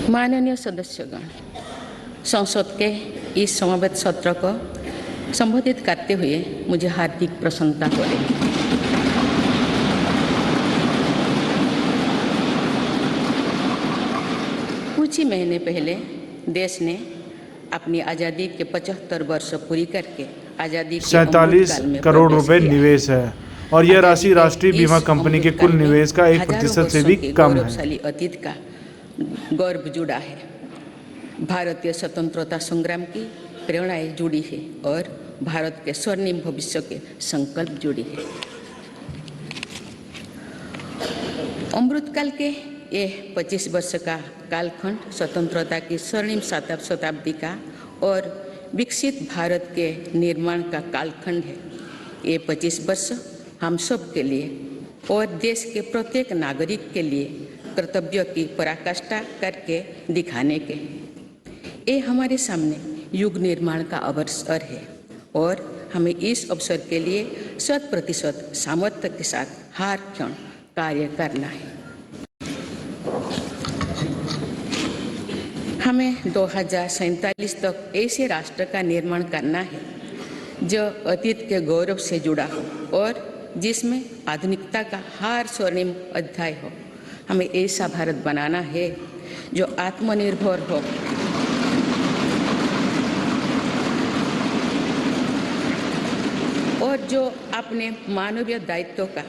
माननीय सदस्यगण, संसद के इस समवेत सत्र को संबोधित करते हुए मुझे हार्दिक प्रसन्नता हो रही है। कुछ ही महीने पहले देश ने अपनी आज़ादी के 75 वर्ष पूरी करके आज़ादी के 47 करोड़ रुपए निवेश है और यह राशि राष्ट्रीय बीमा कंपनी के कुल निवेश का 1% से भी कम है। गौरवशाली अतीत का गौरव जुड़ा है। भारतीय स्वतंत्रता संग्राम की प्रेरणाएं जुड़ी है और भारत के स्वर्णिम भविष्य के संकल्प जुड़ी है। अमृतकाल के ये 25 वर्ष का कालखंड स्वतंत्रता की स्वर्णिम शताब्दी का और विकसित भारत के निर्माण का कालखंड है। ये 25 वर्ष हम सब के लिए और देश के प्रत्येक नागरिक के लिए कर्तव्य की पराकाष्ठा करके दिखाने के। ये हमारे सामने युग निर्माण का अवसर है और हमें इस अवसर के लिए 100% सामर्थ्य के साथ हर क्षण कार्य करना है। हमें 2047 तक ऐसे राष्ट्र का निर्माण करना है जो अतीत के गौरव से जुड़ा हो और जिसमें आधुनिकता का हर स्वर्णिम अध्याय हो। हमें ऐसा भारत बनाना है जो आत्मनिर्भर हो, और जो अपने मानवीय दायित्वों का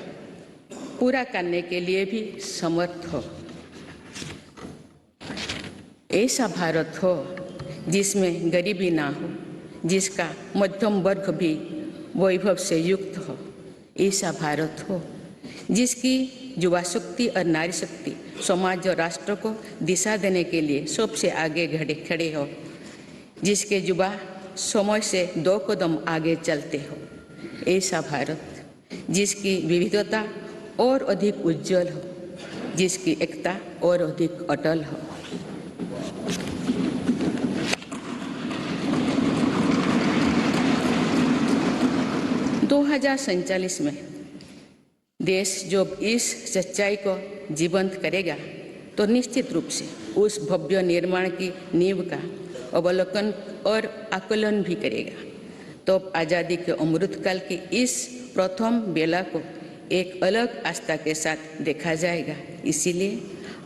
पूरा करने के लिए भी समर्थ हो। ऐसा भारत हो जिसमें गरीबी ना हो, जिसका मध्यम वर्ग भी वैभव से युक्त हो। ऐसा भारत हो जिसकी युवा शक्ति और नारी शक्ति समाज और राष्ट्र को दिशा देने के लिए सबसे आगे खड़े हो, जिसके युवा समय से 2 कदम आगे चलते हो। ऐसा भारत जिसकी विविधता और अधिक उज्जवल हो, जिसकी एकता और अधिक अटल हो। दो 2047 में देश जब इस सच्चाई को जीवंत करेगा तो निश्चित रूप से उस भव्य निर्माण की नींव का अवलोकन और आकलन भी करेगा। तो आज़ादी के अमृतकाल की इस प्रथम बेला को एक अलग आस्था के साथ देखा जाएगा। इसीलिए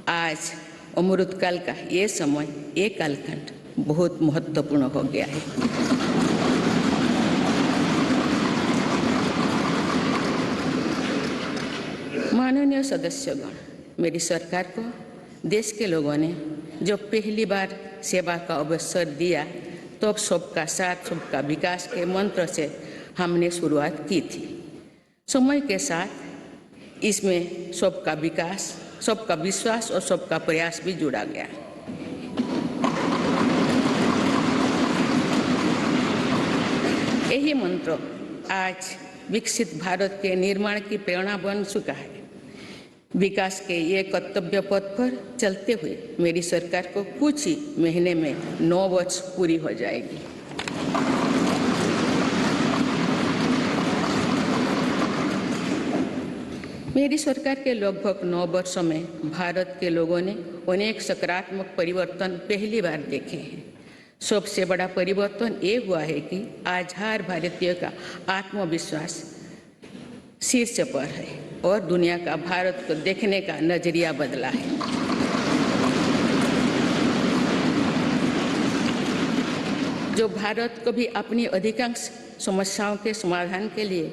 आज अमृतकाल का ये समय, ये कालखंड बहुत महत्वपूर्ण हो गया है। माननीय सदस्यगण, मेरी सरकार को देश के लोगों ने जब पहली बार सेवा का अवसर दिया तो सबका साथ सबका विकास के मंत्र से हमने शुरुआत की थी। समय के साथ इसमें सबका विकास, सबका विश्वास और सबका प्रयास भी जुड़ा गया। यही मंत्र आज विकसित भारत के निर्माण की प्रेरणा बन चुका है। विकास के ये कर्तव्य पथ पर चलते हुए मेरी सरकार को कुछ ही महीने में 9 वर्ष पूरी हो जाएगी। मेरी सरकार के लगभग 9 वर्षों में भारत के लोगों ने अनेक सकारात्मक परिवर्तन पहली बार देखे हैं। सबसे बड़ा परिवर्तन ये हुआ है कि आज हर भारतीय का आत्मविश्वास शीर्ष पर है और दुनिया का भारत को देखने का नजरिया बदला है। जो भारत कभी अपनी अधिकांश समस्याओं के समाधान के लिए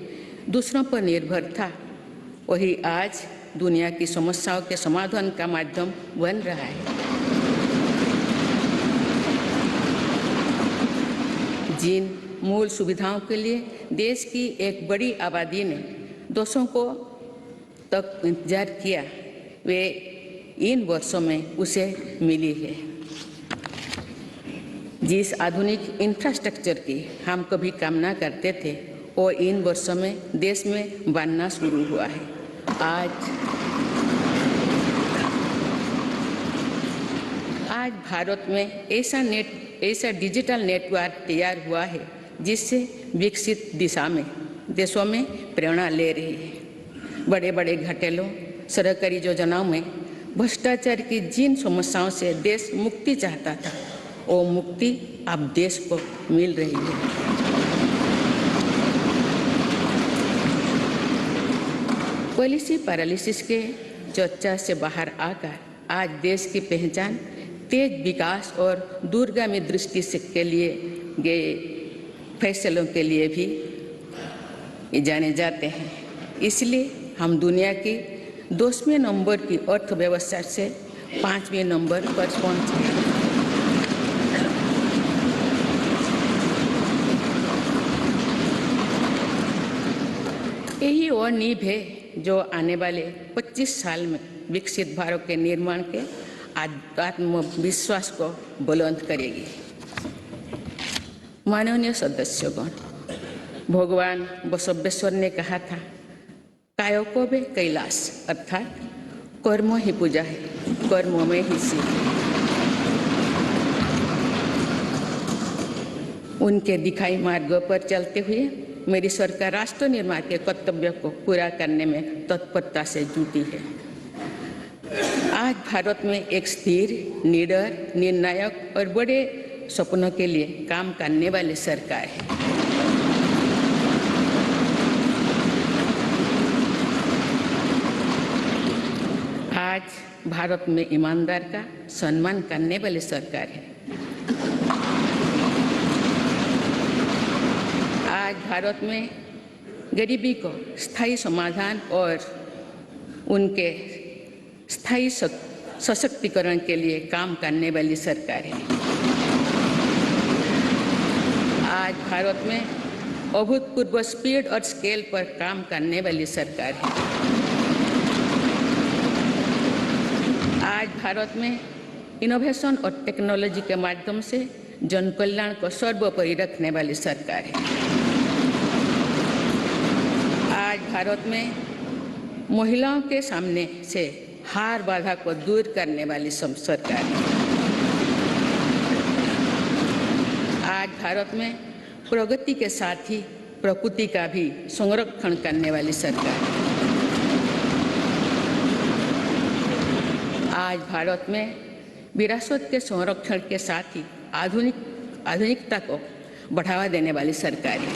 दूसरों पर निर्भर था, वही आज दुनिया की समस्याओं के समाधान का माध्यम बन रहा है। जिन मूल सुविधाओं के लिए देश की एक बड़ी आबादी ने दोषों को तक इंतजार किया, वे इन वर्षों में उसे मिली है। जिस आधुनिक इंफ्रास्ट्रक्चर की हम कभी कामना करते थे, वो इन वर्षों में देश में बनना शुरू हुआ है। आज भारत में ऐसा डिजिटल नेटवर्क तैयार हुआ है जिससे विकसित देशों में प्रेरणा ले रही है। बड़े बड़े घरेलू सरकारी योजनाओं में भ्रष्टाचार की जिन समस्याओं से देश मुक्ति चाहता था, वो मुक्ति अब देश को मिल रही है। पॉलिसी पैरालिसिस के चर्चा से बाहर आकर आज देश की पहचान तेज विकास और दूरगामी दृष्टि से के लिए गए फैसलों के लिए भी जाने जाते हैं। इसलिए हम दुनिया की 10वें नंबर की अर्थव्यवस्था से 5वें नंबर पर पहुंचे। यही और नींव है जो आने वाले 25 साल में विकसित भारत के निर्माण के आत्मविश्वास को बुलंद करेगी। माननीय सदस्यगण, भगवान बसवेश्वर ने कहा था, कायोकोबे कैलाश, अर्थात कर्म ही पूजा है, कर्म में ही सिद्ध। उनके दिखाई मार्ग पर चलते हुए मेरी सरकार राष्ट्र निर्माण के कर्तव्य को पूरा करने में तत्परता से जुटी है। आज भारत में एक स्थिर, निडर, निर्णायक और बड़े सपनों के लिए काम करने वाली सरकार है। आज भारत में ईमानदार का सम्मान करने वाली सरकार है। आज भारत में गरीबी को स्थायी समाधान और उनके स्थायी सशक्तिकरण के लिए काम करने वाली सरकार है। आज भारत में अभूतपूर्व स्पीड और स्केल पर काम करने वाली सरकार है। आज भारत में इनोवेशन और टेक्नोलॉजी के माध्यम से जन कल्याण को सर्वोपरि रखने वाली सरकार है। आज भारत में महिलाओं के सामने से हार बाधा को दूर करने वाली सरकार है। आज भारत में प्रगति के साथ ही प्रकृति का भी संरक्षण करने वाली सरकार है। आज भारत में विरासत के संरक्षण के साथ ही आधुनिकता को बढ़ावा देने वाली सरकार है।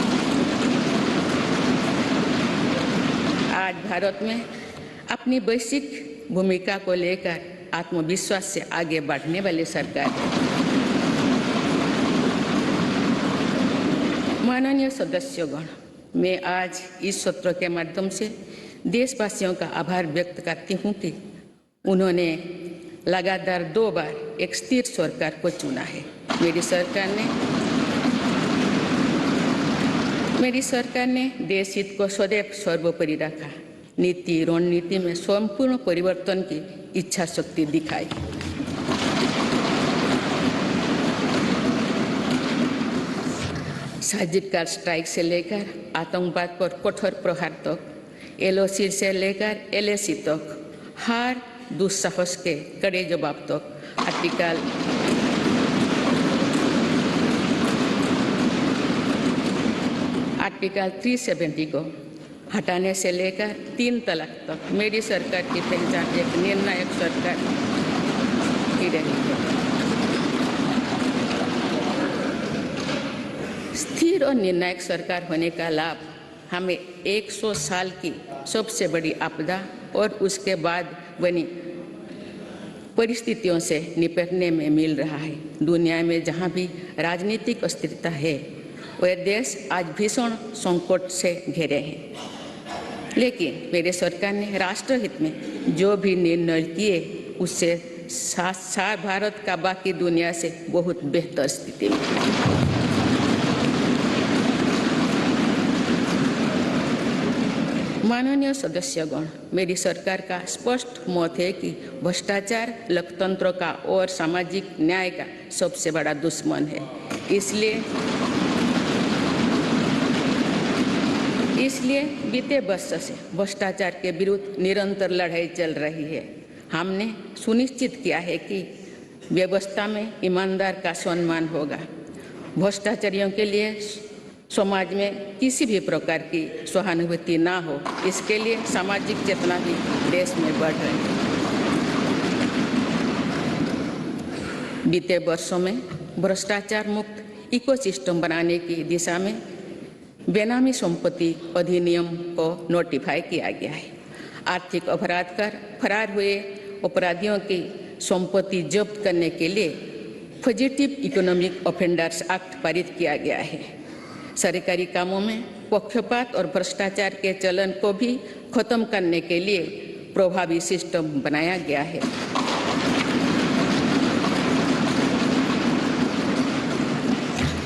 आज भारत में अपनी वैश्विक भूमिका को लेकर आत्मविश्वास से आगे बढ़ने वाली सरकार है। माननीय सदस्यगण, मैं आज इस सत्र के माध्यम से देशवासियों का आभार व्यक्त करती हूँ कि उन्होंने लगातार 2 बार एक स्थिर सरकार को चुना है। मेरी सरकार ने देश हित को सदैव सर्वोपरि रखा। नीति रणनीति में संपूर्ण परिवर्तन की इच्छा शक्ति दिखाई। सर्जिकल स्ट्राइक से लेकर आतंकवाद पर कठोर प्रहार तक, LOC से लेकर LAC तक, हर दुस्साहस के कड़े जवाब तक आर्टिकल 370 को हटाने से लेकर 3 तलाक तक मेरी सरकार की पहचान एक निर्णायक सरकार ही रही है। स्थिर और निर्णायक सरकार होने का लाभ हमें 100 साल की सबसे बड़ी आपदा और उसके बाद बनी परिस्थितियों से निपटने में मिल रहा है। दुनिया में जहाँ भी राजनीतिक अस्थिरता है, वह देश आज भीषण संकट से घिरे हैं। लेकिन मेरे सरकार ने राष्ट्रहित में जो भी निर्णय किए, उससे साथ भारत का बाकी दुनिया से बहुत बेहतर स्थिति में है। माननीय सदस्यगण, मेरी सरकार का स्पष्ट मत है कि भ्रष्टाचार लोकतंत्र का और सामाजिक न्याय का सबसे बड़ा दुश्मन है। इसलिए बीते वर्ष से भ्रष्टाचार के विरुद्ध निरंतर लड़ाई चल रही है। हमने सुनिश्चित किया है कि व्यवस्था में ईमानदार का सम्मान होगा। भ्रष्टाचारियों के लिए समाज में किसी भी प्रकार की सहानुभूति ना हो, इसके लिए सामाजिक चेतना भी देश में बढ़ रही है। बीते वर्षों में भ्रष्टाचार मुक्त इकोसिस्टम बनाने की दिशा में बेनामी संपत्ति अधिनियम को नोटिफाई किया गया है। आर्थिक अपराध कर फरार हुए अपराधियों की संपत्ति जब्त करने के लिए फजिटिव इकोनॉमिक ऑफेंडर्स एक्ट पारित किया गया है। सरकारी कामों में पक्षपात और भ्रष्टाचार के चलन को भी खत्म करने के लिए प्रभावी सिस्टम बनाया गया है।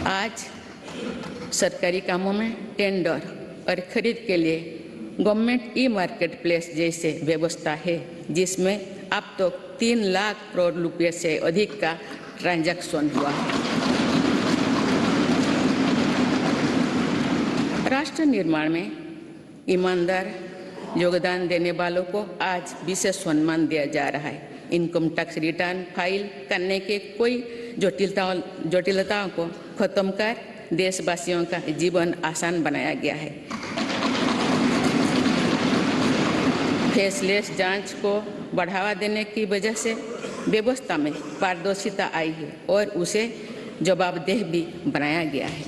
आज सरकारी कामों में टेंडर और खरीद के लिए गवर्नमेंट ई मार्केट प्लेस जैसे व्यवस्था है, जिसमें अब तक 3 लाख करोड़ रुपये से अधिक का ट्रांजैक्शन हुआ है। राष्ट्र निर्माण में ईमानदार योगदान देने वालों को आज विशेष सम्मान दिया जा रहा है। इनकम टैक्स रिटर्न फाइल करने के कोई जटिलताओं को खत्म कर देशवासियों का जीवन आसान बनाया गया है। फेसलेस जांच को बढ़ावा देने की वजह से व्यवस्था में पारदर्शिता आई है और उसे जवाबदेह भी बनाया गया है।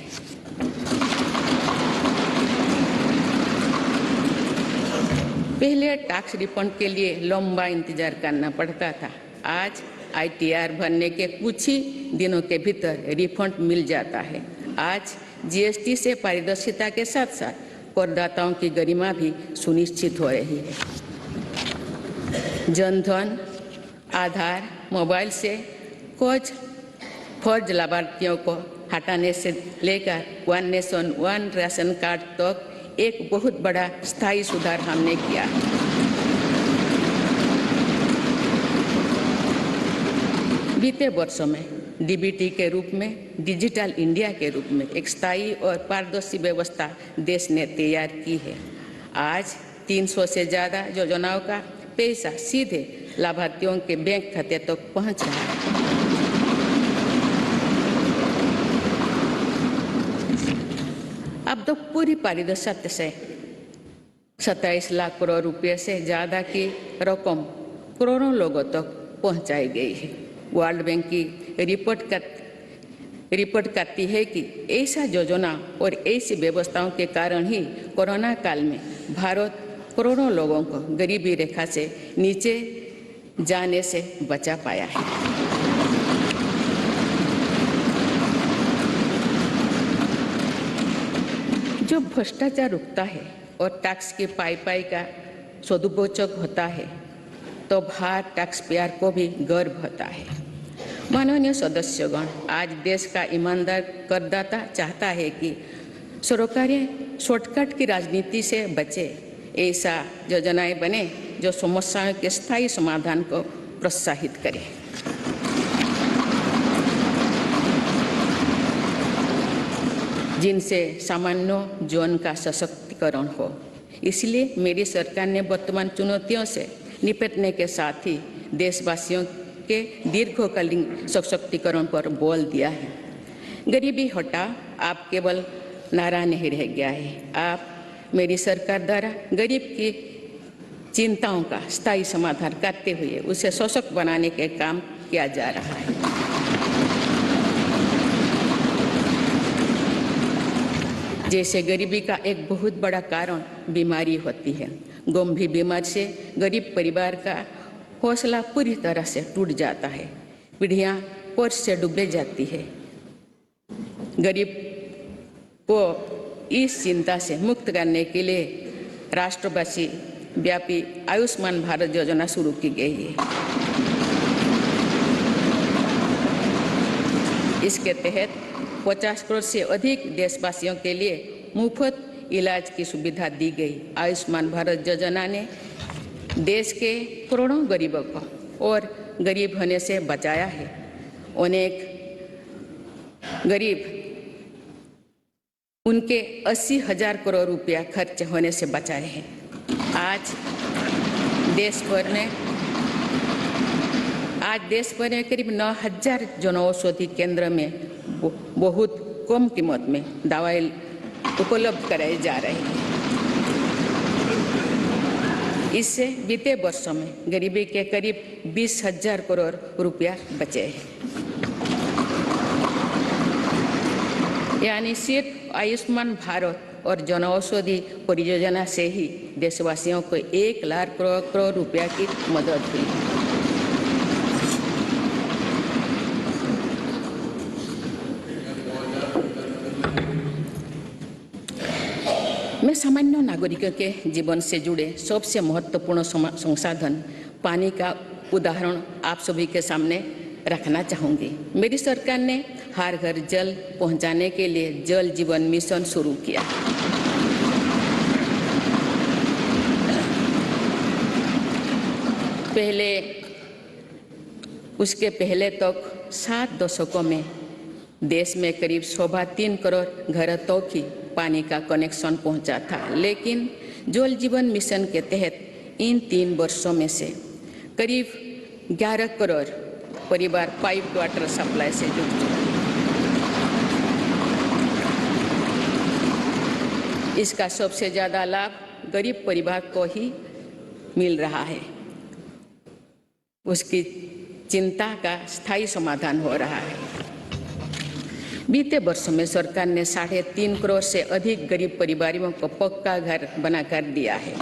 पहले टैक्स रिफंड के लिए लंबा इंतजार करना पड़ता था। आज ITR भरने के कुछ ही दिनों के भीतर रिफंड मिल जाता है। आज GST से पारदर्शिता के साथ साथ करदाताओं की गरिमा भी सुनिश्चित हो रही है। जनधन, आधार, मोबाइल से कुछ फर्ज लाभार्थियों को हटाने से लेकर one nation one ration card तक एक बहुत बड़ा स्थायी सुधार हमने किया है। बीते वर्षों में DBT के रूप में, डिजिटल इंडिया के रूप में एक स्थायी और पारदर्शी व्यवस्था देश ने तैयार की है। आज 300 से ज़्यादा योजनाओं का पैसा सीधे लाभार्थियों के बैंक खाते तक पहुंच रहा है। अब तो पूरी पारदर्शिता से 27 लाख करोड़ रुपए से ज़्यादा की रकम करोड़ों लोगों तक पहुंचाई गई है। वर्ल्ड बैंक की रिपोर्ट करती है कि ऐसा योजना और ऐसी व्यवस्थाओं के कारण ही कोरोना काल में भारत करोड़ों लोगों को गरीबी रेखा से नीचे जाने से बचा पाया है। जो भ्रष्टाचार रुकता है और टैक्स की पाई का सदुपयोग होता है तो भारत टैक्स पेयर को भी गर्व होता है। माननीय सदस्यगण, आज देश का ईमानदार करदाता चाहता है कि सरकारें शॉर्टकट की राजनीति से बचे। ऐसा योजनाएं बने जो समस्याओं के स्थायी समाधान को प्रोत्साहित करे। जिनसे सामान्य जीवन का सशक्तिकरण हो। इसलिए मेरी सरकार ने वर्तमान चुनौतियों से निपटने के साथ ही देशवासियों के दीर्घकालीन सशक्तिकरण पर बल दिया है। गरीबी हटाओ आप केवल नारा नहीं रह गया है, आप मेरी सरकार द्वारा गरीब की चिंताओं का स्थायी समाधान करते हुए उसे सशक्त बनाने के काम किया जा रहा है। जैसे गरीबी का एक बहुत बड़ा कारण बीमारी होती है। गंभीर बीमारी से गरीब परिवार का हौसला पूरी तरह से टूट जाता है, पीढ़ियां कर्ज से डूबे जाती है। गरीब को इस चिंता से मुक्त करने के लिए राष्ट्रव्यापी व्यापी आयुष्मान भारत योजना शुरू की गई है। इसके तहत 50 करोड़ से अधिक देशवासियों के लिए मुफ्त इलाज की सुविधा दी गई। आयुष्मान भारत योजना ने देश के करोड़ों गरीबों को और गरीब होने से बचाया है। अनेक गरीब उनके 80,000 करोड़ रुपया खर्च होने से बचाए हैं। आज देश भर में करीब 9,000 जनऔषधि केंद्र में बहुत कम कीमत में दवाई उपलब्ध कराई जा रही है। इससे बीते वर्षों में गरीबी के करीब 20,000 करोड़ रुपया बचे हैं। यानी सिर्फ आयुष्मान भारत और जनऔषधि परियोजना से ही देशवासियों को 1 लाख करोड़ रुपया की मदद हुई। मैं सामान्य नागरिकों के जीवन से जुड़े सबसे महत्वपूर्ण संसाधन पानी का उदाहरण आप सभी के सामने रखना चाहूँगी। मेरी सरकार ने हर घर जल पहुँचाने के लिए जल जीवन मिशन शुरू किया। उसके पहले तक 7 दशकों में देश में करीब 3.25 करोड़ घरों तक ही पानी का कनेक्शन पहुंचा था, लेकिन जल जीवन मिशन के तहत इन 3 वर्षों में से करीब 11 करोड़ परिवार पाइप वाटर सप्लाई से जुड़ चुके हैं। इसका सबसे ज़्यादा लाभ गरीब परिवार को ही मिल रहा है। उसकी चिंता का स्थायी समाधान हो रहा है। बीते वर्षों में सरकार ने 3.5 करोड़ से अधिक गरीब परिवारों को पक्का घर बनाकर दिया है।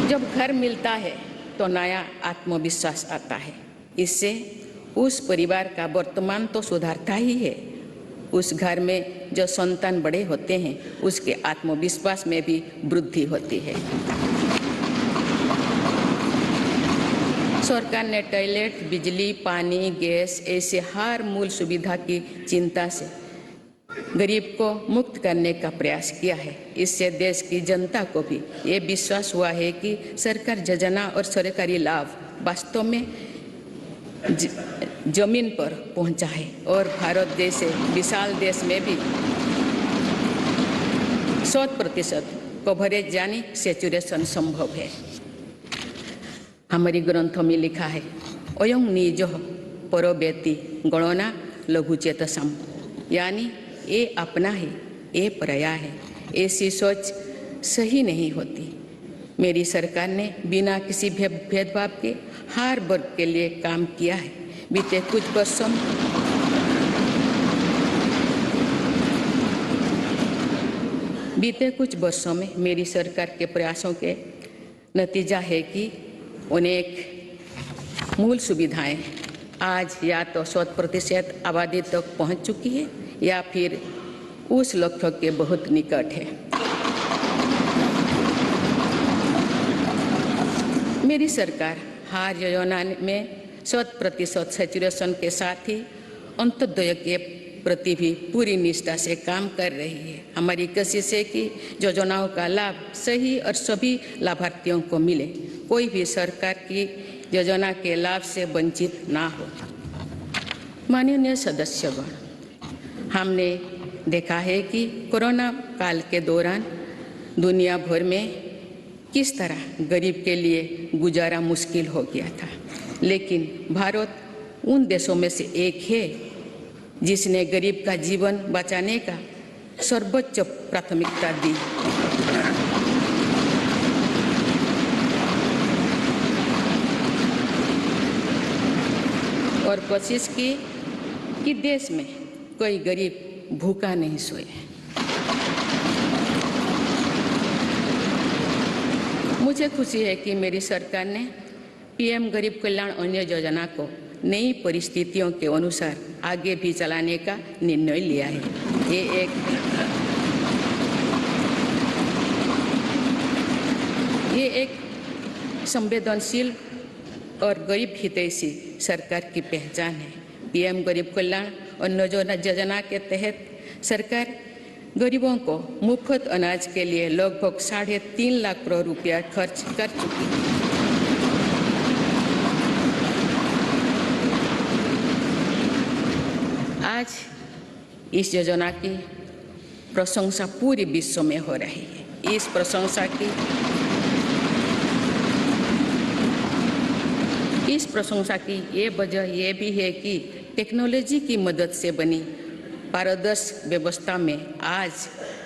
जब घर मिलता है तो नया आत्मविश्वास आता है। इससे उस परिवार का वर्तमान तो सुधरता ही है, उस घर में जो संतान बड़े होते हैं उसके आत्मविश्वास में भी वृद्धि होती है। सरकार ने टॉयलेट, बिजली, पानी, गैस ऐसे हर मूल सुविधा की चिंता से गरीब को मुक्त करने का प्रयास किया है। इससे देश की जनता को भी ये विश्वास हुआ है कि सरकार योजना और सरकारी लाभ वास्तव में जमीन पर पहुंचा है और भारत जैसे विशाल देश में भी 100% कवरेज यानी सैचुरेशन संभव है। हमारी ग्रंथों में लिखा है, अयं निजः परो वेत्ति गणना लघुचेतसम्, यानी ये अपना है, ये पराया है। ऐसी सोच सही नहीं होती। मेरी सरकार ने बिना किसी भेदभाव के हर वर्ग के लिए काम किया है। बीते कुछ वर्षों में मेरी सरकार के प्रयासों के नतीजा है कि अनेक मूल सुविधाएं आज या तो 100% आबादी तक पहुंच चुकी है या फिर उस लक्ष्य के बहुत निकट है। मेरी सरकार हर योजना में 100% सैचुरेशन के साथ ही अंत्योदय के प्रति भी पूरी निष्ठा से काम कर रही है। हमारी कोशिश है कि योजनाओं का लाभ सही और सभी लाभार्थियों को मिले, कोई भी सरकार की योजना के लाभ से वंचित ना हो। माननीय सदस्यगण, हमने देखा है कि कोरोना काल के दौरान दुनिया भर में किस तरह गरीब के लिए गुजारा मुश्किल हो गया था, लेकिन भारत उन देशों में से एक है जिसने गरीब का जीवन बचाने का सर्वोच्च प्राथमिकता दी। और कोशिश की कि देश में कोई गरीब भूखा नहीं सोए। मुझे खुशी है कि मेरी सरकार ने पीएम गरीब कल्याण अन्न योजना को नई परिस्थितियों के अनुसार आगे भी चलाने का निर्णय लिया है। ये एक संवेदनशील और गरीब हितैषी सरकार की पहचान है। पीएम गरीब कल्याण अन्न योजना के तहत सरकार गरीबों को मुफ्त अनाज के लिए लगभग 3.5 लाख करोड़ रुपया खर्च कर चुकी है। आज इस योजना की प्रशंसा पूरे विश्व में हो रही है। इस प्रशंसा की ये वजह ये भी है कि टेक्नोलॉजी की मदद से बनी पारदर्शी व्यवस्था में आज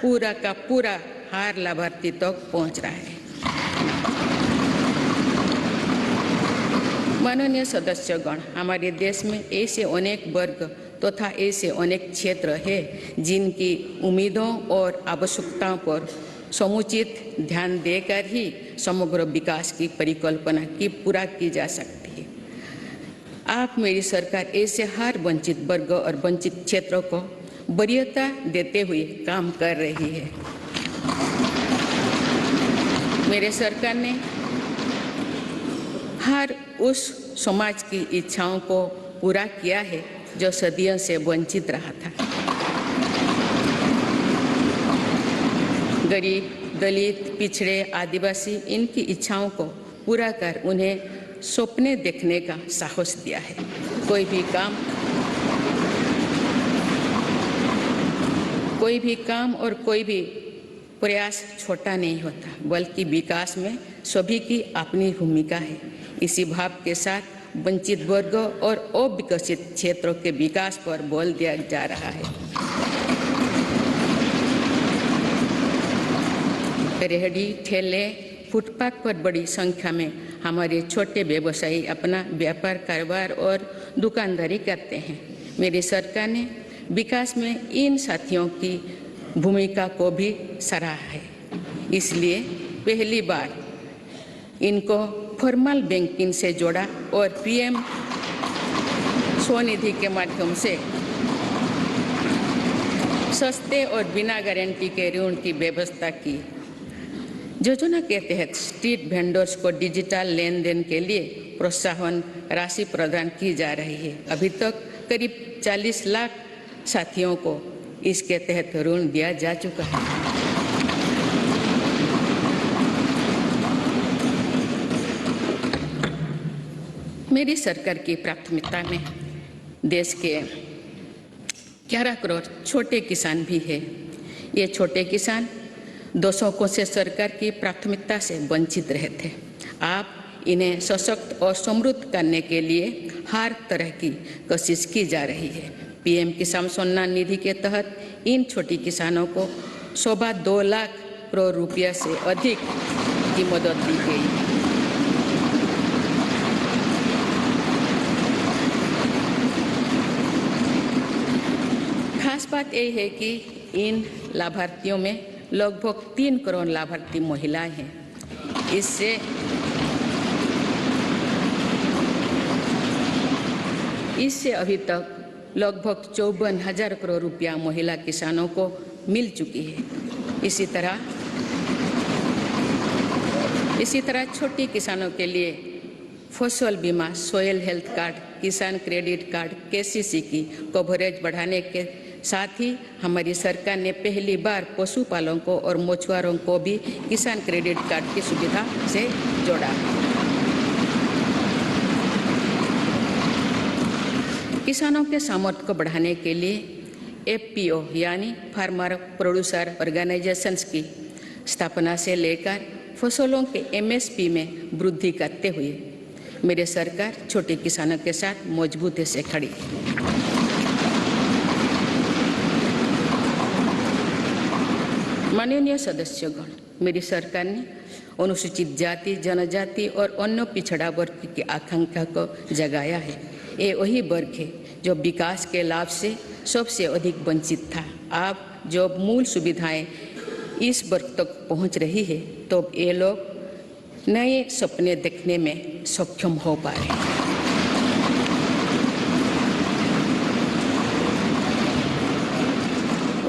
पूरा का पूरा हर लाभार्थी तक पहुंच रहा है। माननीय सदस्यगण, हमारे देश में ऐसे अनेक वर्ग तथा ऐसे अनेक क्षेत्र हैं जिनकी उम्मीदों और आवश्यकताओं पर समुचित ध्यान देकर ही समग्र विकास की परिकल्पना की पूरा की जा सकती है। आप मेरी सरकार ऐसे हर वंचित वर्ग और वंचित क्षेत्रों को वरीयता देते हुए काम कर रही है। मेरे सरकार ने हर उस समाज की इच्छाओं को पूरा किया है जो सदियों से वंचित रहा था। गरीब, दलित, पिछड़े, आदिवासी इनकी इच्छाओं को पूरा कर उन्हें सपने देखने का साहस दिया है। कोई भी काम और कोई भी प्रयास छोटा नहीं होता, बल्कि विकास में सभी की अपनी भूमिका है। इसी भाव के साथ वंचित वर्गों और अविकसित क्षेत्रों के विकास पर बल दिया जा रहा है। रेहड़ी, ठेले, फुटपाथ पर बड़ी संख्या में हमारे छोटे व्यवसायी अपना व्यापार, कारोबार और दुकानदारी करते हैं। मेरी सरकार ने विकास में इन साथियों की भूमिका को भी सराहा है। इसलिए पहली बार इनको फॉर्मल बैंकिंग से जोड़ा और पीएम स्वनिधि के माध्यम से सस्ते और बिना गारंटी के ऋण की व्यवस्था की। योजना के तहत स्ट्रीट वेंडर्स को डिजिटल लेन देन के लिए प्रोत्साहन राशि प्रदान की जा रही है। अभी तक करीब 40 लाख साथियों को इसके तहत ऋण दिया जा चुका है। मेरी सरकार की प्राथमिकता में देश के 11 करोड़ छोटे किसान भी हैं। ये छोटे किसान दशकों से सरकार की प्राथमिकता से वंचित रहे थे। आप इन्हें सशक्त और समृद्ध करने के लिए हर तरह की कोशिश की जा रही है। पीएम किसान सम्मान निधि के तहत इन छोटे किसानों को 2 लाख करोड़ रुपया से अधिक की मदद दी गई। खास बात यह है कि इन लाभार्थियों में लगभग 3 करोड़ लाभार्थी महिलाएं हैं। इससे अभी तक लगभग 54,000 करोड़ रुपया महिला किसानों को मिल चुकी है। इसी तरह छोटे किसानों के लिए फसल बीमा, सॉइल हेल्थ कार्ड, किसान क्रेडिट कार्ड, केसीसी की कवरेज बढ़ाने के साथ ही हमारी सरकार ने पहली बार पशुपालकों और मछुआरों को भी किसान क्रेडिट कार्ड की सुविधा से जोड़ा। किसानों के सामर्थ्य को बढ़ाने के लिए एफपीओ यानी फार्मर प्रोड्यूसर ऑर्गेनाइजेशंस की स्थापना से लेकर फसलों के एमएसपी में वृद्धि करते हुए मेरी सरकार छोटे किसानों के साथ मजबूती से खड़ी है। माननीय सदस्यगण, मेरी सरकार ने अनुसूचित जाति, जनजाति और अन्य पिछड़ा वर्ग की आकांक्षा को जगाया है। ये वही वर्ग है जो विकास के लाभ से सबसे अधिक वंचित था। अब जब मूल सुविधाएं इस वर्ग तक पहुंच रही है तो ये लोग नए सपने देखने में सक्षम हो पाए।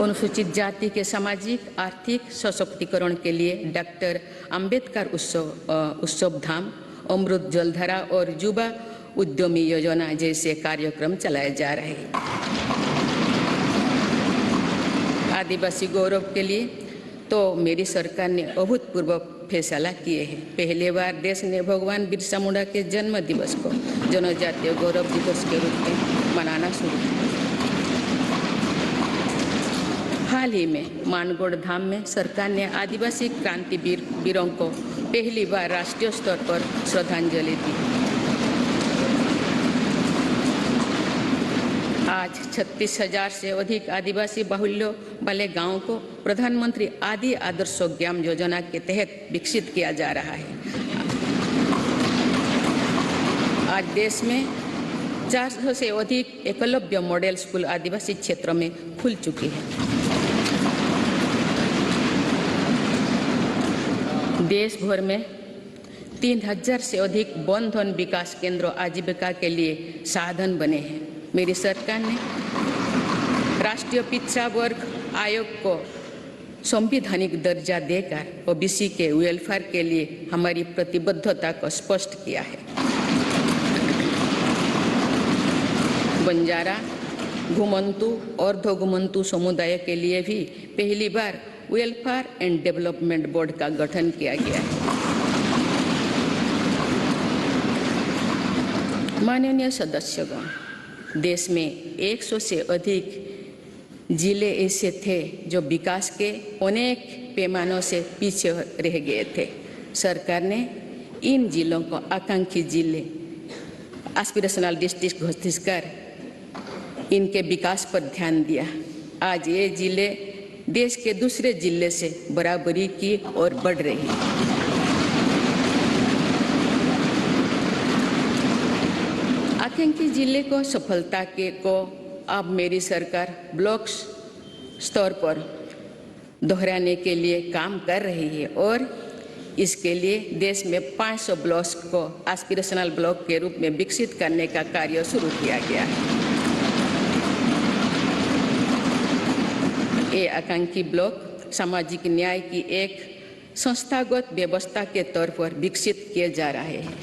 अनुसूचित जाति के सामाजिक आर्थिक सशक्तिकरण के लिए डॉक्टर अंबेडकर उत्सव धाम, अमृत जलधारा और युवा उद्यमी योजना जैसे कार्यक्रम चलाए जा रहे हैं। आदिवासी गौरव के लिए तो मेरी सरकार ने अभूतपूर्व फैसला किए हैं। पहली बार देश ने भगवान बिरसा मुंडा के जन्म दिवस को जनजातीय गौरव दिवस के रूप में मनाना शुरू किया। हाल ही में मानगढ़ धाम में सरकार ने आदिवासी क्रांतिवीर वीरों को पहली बार राष्ट्रीय स्तर पर श्रद्धांजलि दी। आज 36,000 से अधिक आदिवासी बाहुल्य वाले गांवों को प्रधानमंत्री आदि आदर्श ग्राम योजना के तहत विकसित किया जा रहा है। आज देश में 400 से अधिक एकलव्य मॉडल स्कूल आदिवासी क्षेत्रों में खुल चुकी है। देश भर में 3000 से अधिक वन धन विकास केंद्रों आजीविका के लिए साधन बने हैं। मेरी सरकार ने राष्ट्रीय पिछड़ा वर्ग आयोग को संवैधानिक दर्जा देकर ओबीसी के वेलफेयर के लिए हमारी प्रतिबद्धता को स्पष्ट किया है। बंजारा, घुमंतु और अर्धघुमंतु समुदाय के लिए भी पहली बार वेलफेयर एंड डेवलपमेंट बोर्ड का गठन किया गया है। माननीय सदस्यगण, देश में 100 से अधिक जिले ऐसे थे जो विकास के अनेक पैमानों से पीछे रह गए थे। सरकार ने इन जिलों को आकांक्षी जिले एस्पिरेशनल डिस्ट्रिक्ट घोषित कर इनके विकास पर ध्यान दिया। आज ये जिले देश के दूसरे जिले से बराबरी की ओर बढ़ रही है। आकांक्षी जिले को सफलता को अब मेरी सरकार ब्लॉक स्तर पर दोहराने के लिए काम कर रही है और इसके लिए देश में 500 ब्लॉक को एस्पिरेशनल ब्लॉक के रूप में विकसित करने का कार्य शुरू किया गया है। ये आकांक्षी ब्लॉक सामाजिक न्याय की एक संस्थागत व्यवस्था के तौर पर विकसित किए जा रहे हैं।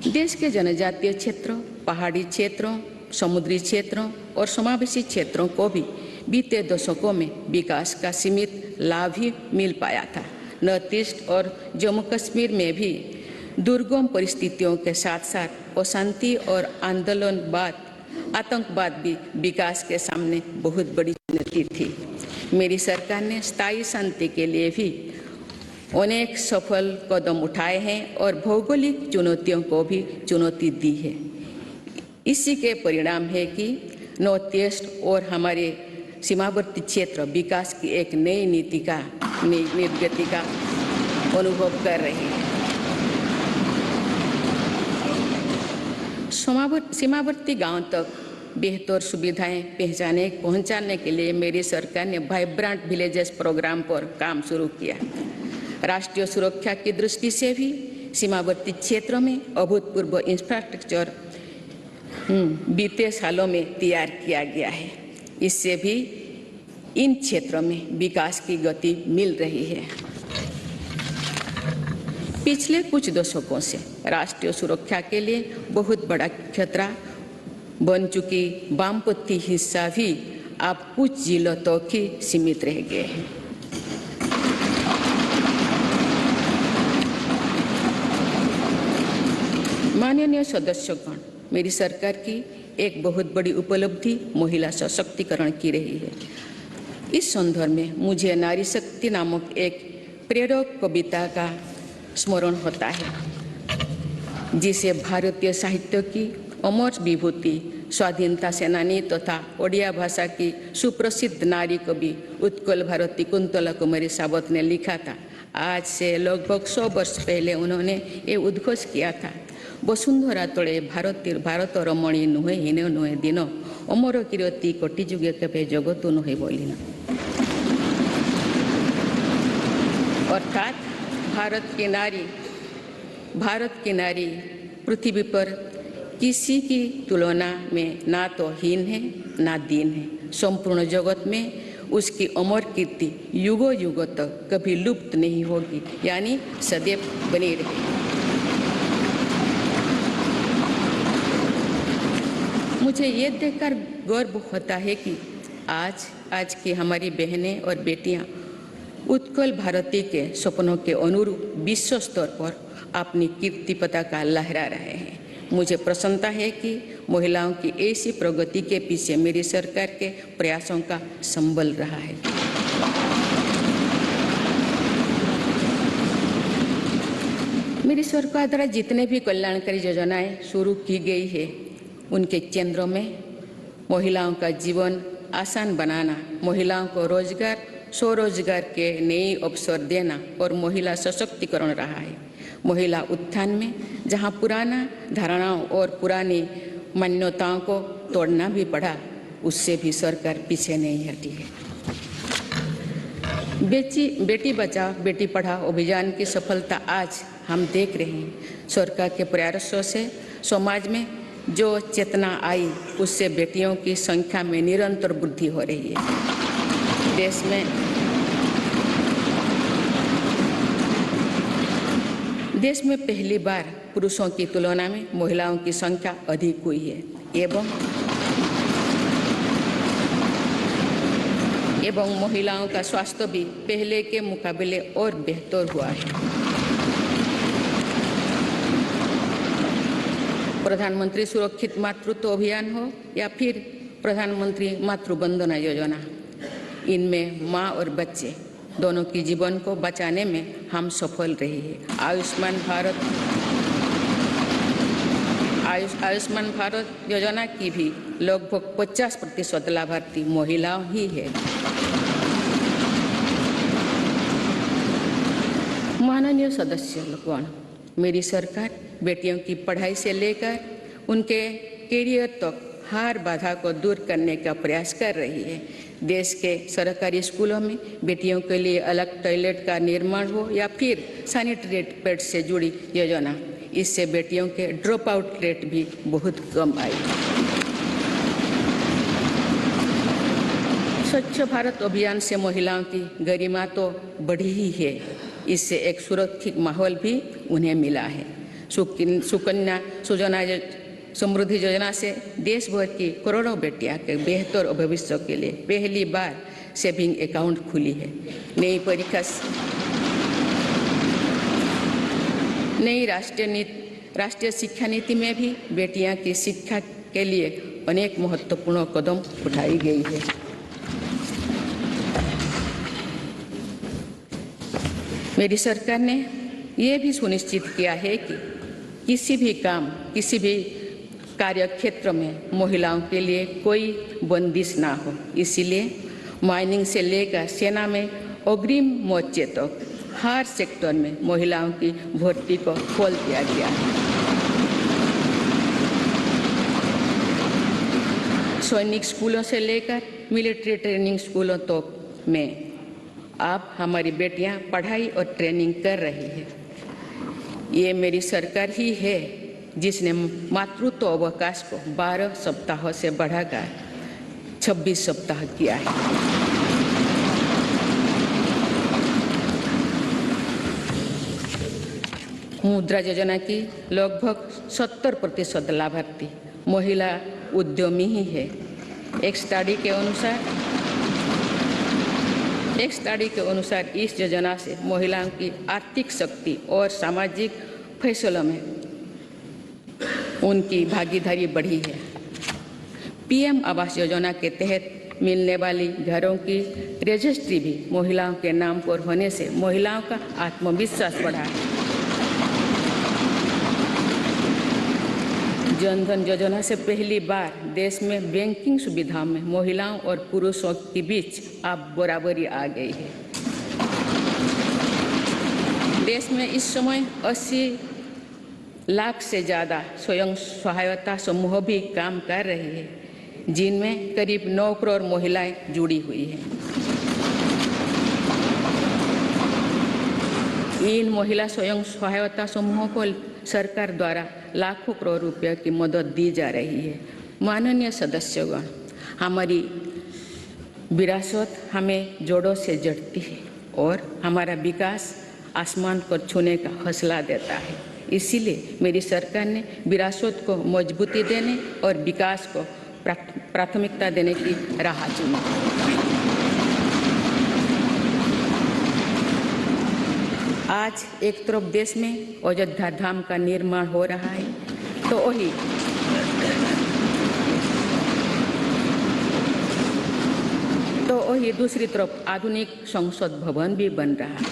देश के जनजातीय क्षेत्रों, पहाड़ी क्षेत्रों, समुद्री क्षेत्रों और समावेशी क्षेत्रों को भी बीते दशकों में विकास का सीमित लाभ ही मिल पाया था। नॉर्थ ईस्ट और जम्मू कश्मीर में भी दुर्गम परिस्थितियों के साथ साथ अशांति और आतंकवाद भी विकास के सामने बहुत बड़ी चुनौती थी। मेरी सरकार ने स्थायी शांति के लिए भी अनेक सफल कदम उठाए हैं और भौगोलिक चुनौतियों को भी चुनौती दी है। इसी के परिणाम है कि नॉर्थ ईस्ट और हमारे सीमावर्ती क्षेत्र विकास की एक नई निर्गति का अनुभव कर रहे हैं। सीमावर्ती गांव तक बेहतर सुविधाएं पहुंचाने के लिए मेरी सरकार ने वाइब्रेंट विलेजेस प्रोग्राम पर काम शुरू किया। राष्ट्रीय सुरक्षा की दृष्टि से भी सीमावर्ती क्षेत्रों में अभूतपूर्व इंफ्रास्ट्रक्चर बीते सालों में तैयार किया गया है। इससे भी इन क्षेत्रों में विकास की गति मिल रही है। पिछले कुछ दशकों से राष्ट्रीय सुरक्षा के लिए बहुत बड़ा खतरा बन चुकी वामपंथी हिस्सा भी अब कुछ जिलों तक ही सीमित रह गए हैं। माननीय सदस्यगण, मेरी सरकार की एक बहुत बड़ी उपलब्धि महिला सशक्तिकरण की रही है। इस संदर्भ में मुझे नारी शक्ति नामक एक प्रेरक कविता का स्मरण होता है, जिसे भारतीय साहित्य की अमर विभूति स्वाधीनता सेनानी तथा ओडिया भाषा की सुप्रसिद्ध नारी कवि उत्कल भारती कुंतला कुमारी सावत ने लिखा था। आज से लगभग 100 वर्ष पहले उन्होंने ये उद्घोष किया था, वसुंधरा तले भारत रमणी नुहे हीन नुहे दिन अमर कीर्ति कोटि जुगे केबे जगत नुहे बोलिना। अर्थात भारत की नारी पृथ्वी पर किसी की तुलना में ना तो हीन है ना दीन है। संपूर्ण जगत में उसकी अमर कीर्ति युगों युगों तक कभी लुप्त नहीं होगी, यानी सदैव बनी रहेगी। मुझे ये देखकर गर्व होता है कि आज की हमारी बहनें और बेटियां उत्कल भारती के सपनों के अनुरूप विश्व स्तर पर अपनी कीर्ति पताका लहरा रहे हैं। मुझे प्रसन्नता है कि महिलाओं की ऐसी प्रगति के पीछे मेरी सरकार के प्रयासों का संबल रहा है। मेरी सरकार द्वारा जितने भी कल्याणकारी योजनाएं शुरू की गई है, उनके केंद्रों में महिलाओं का जीवन आसान बनाना, महिलाओं को रोजगार स्वरोजगार के नए अवसर देना और महिला सशक्तिकरण रहा है। महिला उत्थान में जहां पुराना धारणाओं और पुरानी मान्यताओं को तोड़ना भी पड़ा, उससे भी सरकार पीछे नहीं हटी है। बेटी बचाओ बेटी पढ़ाओ अभियान की सफलता आज हम देख रहे हैं। सरकार के प्रयासों से समाज में जो चेतना आई, उससे बेटियों की संख्या में निरंतर वृद्धि हो रही है। देश में पहली बार पुरुषों की तुलना में महिलाओं की संख्या अधिक हुई है एवं महिलाओं का स्वास्थ्य भी पहले के मुकाबले और बेहतर हुआ है। प्रधानमंत्री सुरक्षित मातृत्व अभियान हो या फिर प्रधानमंत्री मातृ वंदना योजना, इनमें माँ और बच्चे दोनों की जीवन को बचाने में हम सफल रहे हैं। आयुष्मान भारत योजना की भी लगभग 50% लाभार्थी महिलाओं ही है। माननीय सदस्यगण, मेरी सरकार बेटियों की पढ़ाई से लेकर उनके कैरियर तक हर बाधा को दूर करने का प्रयास कर रही है। देश के सरकारी स्कूलों में बेटियों के लिए अलग टॉयलेट का निर्माण हो या फिर सैनिटरी पैड से जुड़ी योजना, इससे बेटियों के ड्रॉप आउट रेट भी बहुत कम आई। स्वच्छ भारत अभियान से महिलाओं की गरिमा तो बढ़ी ही है, इससे एक सुरक्षित माहौल भी उन्हें मिला है। सुकन्या सुजना समृद्धि योजना से देश भर की करोड़ों बेटियां के बेहतर भविष्य के लिए पहली बार सेविंग अकाउंट खुली है। नई राष्ट्रीय शिक्षा नीति में भी बेटियां की शिक्षा के लिए अनेक महत्वपूर्ण कदम उठाई गई है। मेरी सरकार ने यह भी सुनिश्चित किया है कि किसी भी कार्य क्षेत्र में महिलाओं के लिए कोई बंदिश ना हो। इसीलिए माइनिंग से लेकर सेना में अग्रिम मोर्चे तक हर सेक्टर में महिलाओं की भर्ती को खोल दिया गया है। सैनिक स्कूलों से लेकर मिलिट्री ट्रेनिंग स्कूलों तक में अब हमारी बेटियां पढ़ाई और ट्रेनिंग कर रही है। ये मेरी सरकार ही है जिसने मातृत्व अवकाश को 12 सप्ताह से बढ़ाकर 26 सप्ताह किया है। मुद्रा योजना की लगभग 70% लाभार्थी महिला उद्यमी ही है। एक स्टडी के अनुसार इस योजना से महिलाओं की आर्थिक शक्ति और सामाजिक फैसलों में उनकी भागीदारी बढ़ी है। पीएम आवास योजना के तहत मिलने वाली घरों की रजिस्ट्री भी महिलाओं के नाम पर होने से महिलाओं का आत्मविश्वास बढ़ा है। जन धन योजना से पहली बार देश में बैंकिंग सुविधाओं में महिलाओं और पुरुषों के बीच अब बराबरी आ गई है। देश में इस समय 80 लाख से ज़्यादा स्वयं सहायता समूह भी काम कर रहे हैं, जिनमें करीब 9 करोड़ महिलाएं जुड़ी हुई हैं। इन महिला स्वयं सहायता समूहों को सरकार द्वारा लाखों करोड़ रुपए की मदद दी जा रही है। माननीय सदस्यगण, हमारी विरासत हमें जोड़ों से जड़ती है और हमारा विकास आसमान को छूने का हौसला देता है। इसीलिए मेरी सरकार ने विरासत को मजबूती देने और विकास को प्राथमिकता देने की राह चुनी। आज एक तरफ देश में अयोध्या धाम का निर्माण हो रहा है, तो वही दूसरी तरफ आधुनिक संसद भवन भी बन रहा है।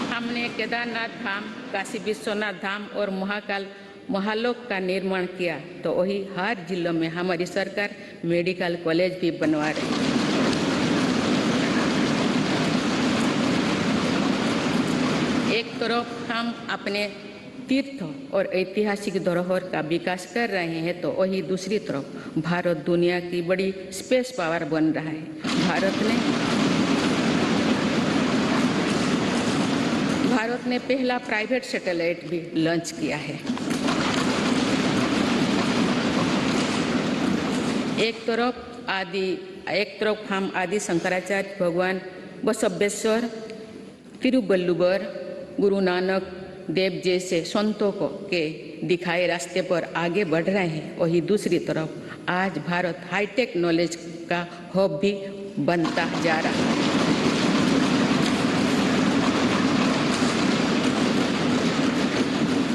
हमने केदारनाथ धाम, काशी विश्वनाथ धाम और महाकाल महालोक का निर्माण किया, तो वही हर जिलों में हमारी सरकार मेडिकल कॉलेज भी बनवा रही है। एक तरफ हम अपने तीर्थ और ऐतिहासिक धरोहर का विकास कर रहे हैं, तो वही दूसरी तरफ भारत दुनिया की बड़ी स्पेस पावर बन रहा है। भारत ने पहला प्राइवेट सैटेलाइट भी लॉन्च किया है। एक तरफ हम आदि शंकराचार्य भगवान बसवेश्वर, तिरुवल्लुवर, गुरु नानक देव जैसे संतों के दिखाए रास्ते पर आगे बढ़ रहे हैं, वही दूसरी तरफ आज भारत हाईटेक नॉलेज का हब भी बनता जा रहा है।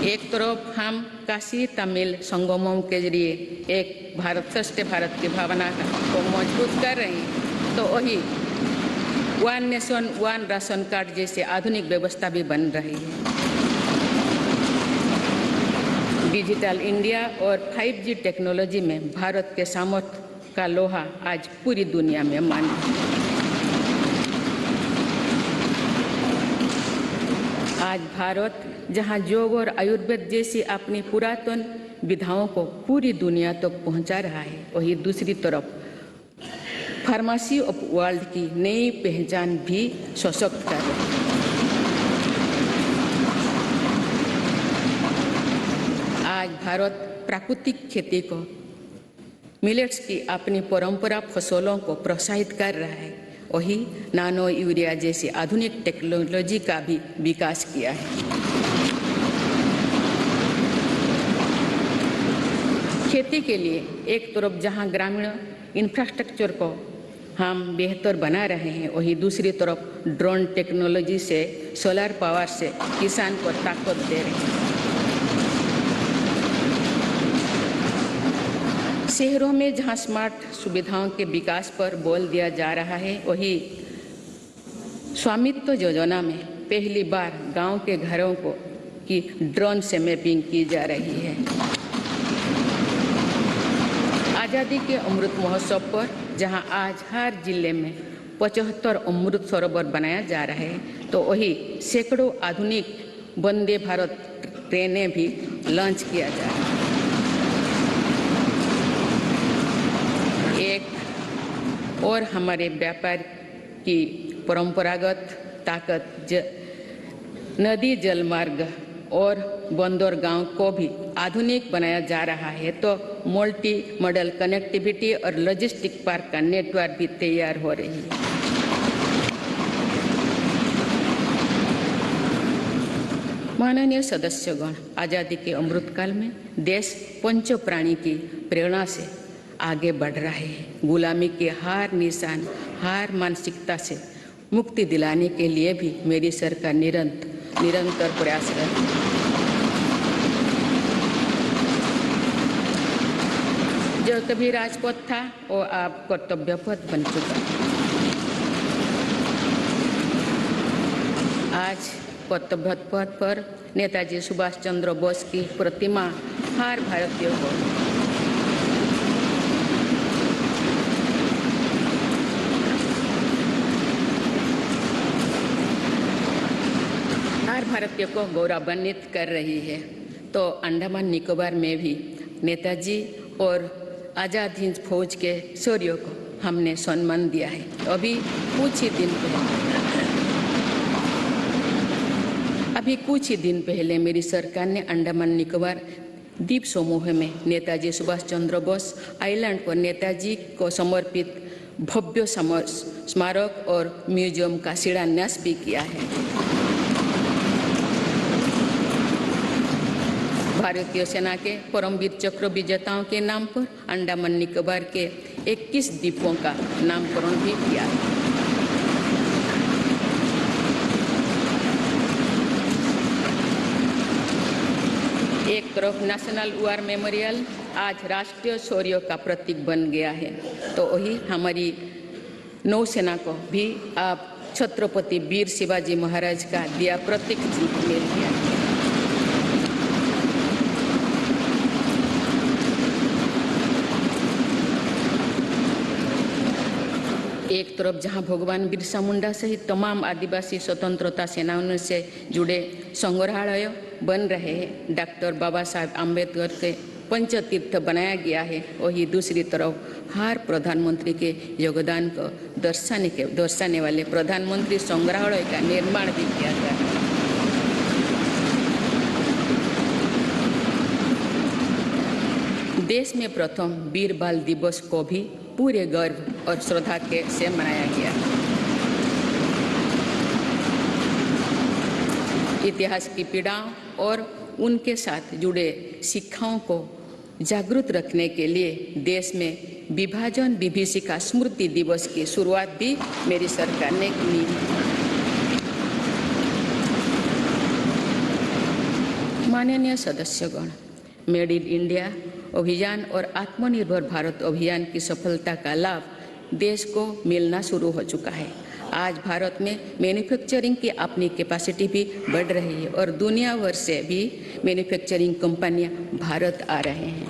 एक तरफ हम काशी तमिल संगमों के जरिए एक भारत श्रेष्ठ भारत की भावना को मजबूत कर रहे हैं, तो वही one nation one ration card जैसे आधुनिक व्यवस्था भी बन रही है। डिजिटल इंडिया और 5G टेक्नोलॉजी में भारत के सामर्थ्य का लोहा आज पूरी दुनिया में मान्य है। आज भारत जहां योग और आयुर्वेद जैसी अपनी पुरातन विधाओं को पूरी दुनिया तक पहुंचा रहा है, वही दूसरी तरफ फार्मेसी ऑफ वर्ल्ड की नई पहचान भी सशक्त कर रही है। आज भारत प्राकृतिक खेती को, मिलेट्स की अपनी परंपरा फसलों को प्रोत्साहित कर रहा है, वही नानो यूरिया जैसी आधुनिक टेक्नोलॉजी का भी विकास किया है। खेती के लिए एक तरफ जहां ग्रामीण इंफ्रास्ट्रक्चर को हम बेहतर बना रहे हैं, वही दूसरी तरफ ड्रोन टेक्नोलॉजी से, सोलर पावर से किसान को ताकत दे रहे हैं। शहरों में जहां स्मार्ट सुविधाओं के विकास पर बल दिया जा रहा है, वही स्वामित्व योजना में पहली बार गांव के घरों को की ड्रोन से मैपिंग की जा रही है। आज़ादी के अमृत महोत्सव पर जहां आज हर जिले में 75 अमृत सरोवर बनाया जा रहा है, तो वही सैकड़ों आधुनिक वंदे भारत ट्रेनें भी लॉन्च किया जा रहा है। एक और हमारे व्यापार की परंपरागत ताकत नदी जल मार्ग और बंदरगांव को भी आधुनिक बनाया जा रहा है, तो मल्टी मॉडल कनेक्टिविटी और लॉजिस्टिक पार्क का नेटवर्क भी तैयार हो रही है। माननीय सदस्यगण, आज़ादी के अमृतकाल में देश पंच प्राणी की प्रेरणा से आगे बढ़ रहा है। गुलामी के हर निशान, हर मानसिकता से मुक्ति दिलाने के लिए भी मेरी सरकार निरंतर प्रयासरत है। जो कभी राजपथ था वो अब कर्तव्य पथ बन चुका है। आज कर्तव्य पथ पर नेताजी सुभाष चंद्र बोस की प्रतिमा हर भारतीय को गौरवान्वित कर रही है। तो अंडमान निकोबार में भी नेताजी और आज़ाद हिंद फौज के शौर्यों को हमने सम्मान दिया है। अभी कुछ ही दिन पहले मेरी सरकार ने अंडमान निकोबार द्वीप समूह में नेताजी सुभाष चंद्र बोस आइलैंड पर नेताजी को समर्पित भव्य स्मारक और म्यूजियम का शिलान्यास भी किया है। भारतीय सेना के परमवीर चक्र विजेताओं के नाम पर अंडमान निकोबार के 21 द्वीपों का नामकरण भी किया है। एक तरफ नेशनल वॉर मेमोरियल आज राष्ट्रीय शौर्य का प्रतीक बन गया है, तो वही हमारी नौसेना को भी आप छत्रपति वीर शिवाजी महाराज का दिया प्रतीक मिल गया है। एक तरफ जहां भगवान बिरसा मुंडा सहित तमाम आदिवासी स्वतंत्रता सेनानियों से जुड़े संग्रहालय बन रहे हैं, डॉक्टर बाबा साहेब आम्बेडकर के पंचतीर्थ बनाया गया है, वही दूसरी तरफ हर प्रधानमंत्री के योगदान को दर्शाने वाले प्रधानमंत्री संग्रहालय का निर्माण भी किया गया है। देश में प्रथम वीर बाल दिवस को भी पूरे गर्व और श्रद्धा के से मनाया गया। इतिहास की पीड़ाओं और उनके साथ जुड़े शिक्षाओं को जागरूक रखने के लिए देश में विभाजन विभीषिका स्मृति दिवस की शुरुआत भी मेरी सरकार ने की। माननीय सदस्यगण, मेड इन इंडिया अभियान और आत्मनिर्भर भारत अभियान की सफलता का लाभ देश को मिलना शुरू हो चुका है। आज भारत में मैन्युफैक्चरिंग की अपनी कैपेसिटी भी बढ़ रही है और दुनिया भर से भी मैन्युफैक्चरिंग कंपनियां भारत आ रहे हैं।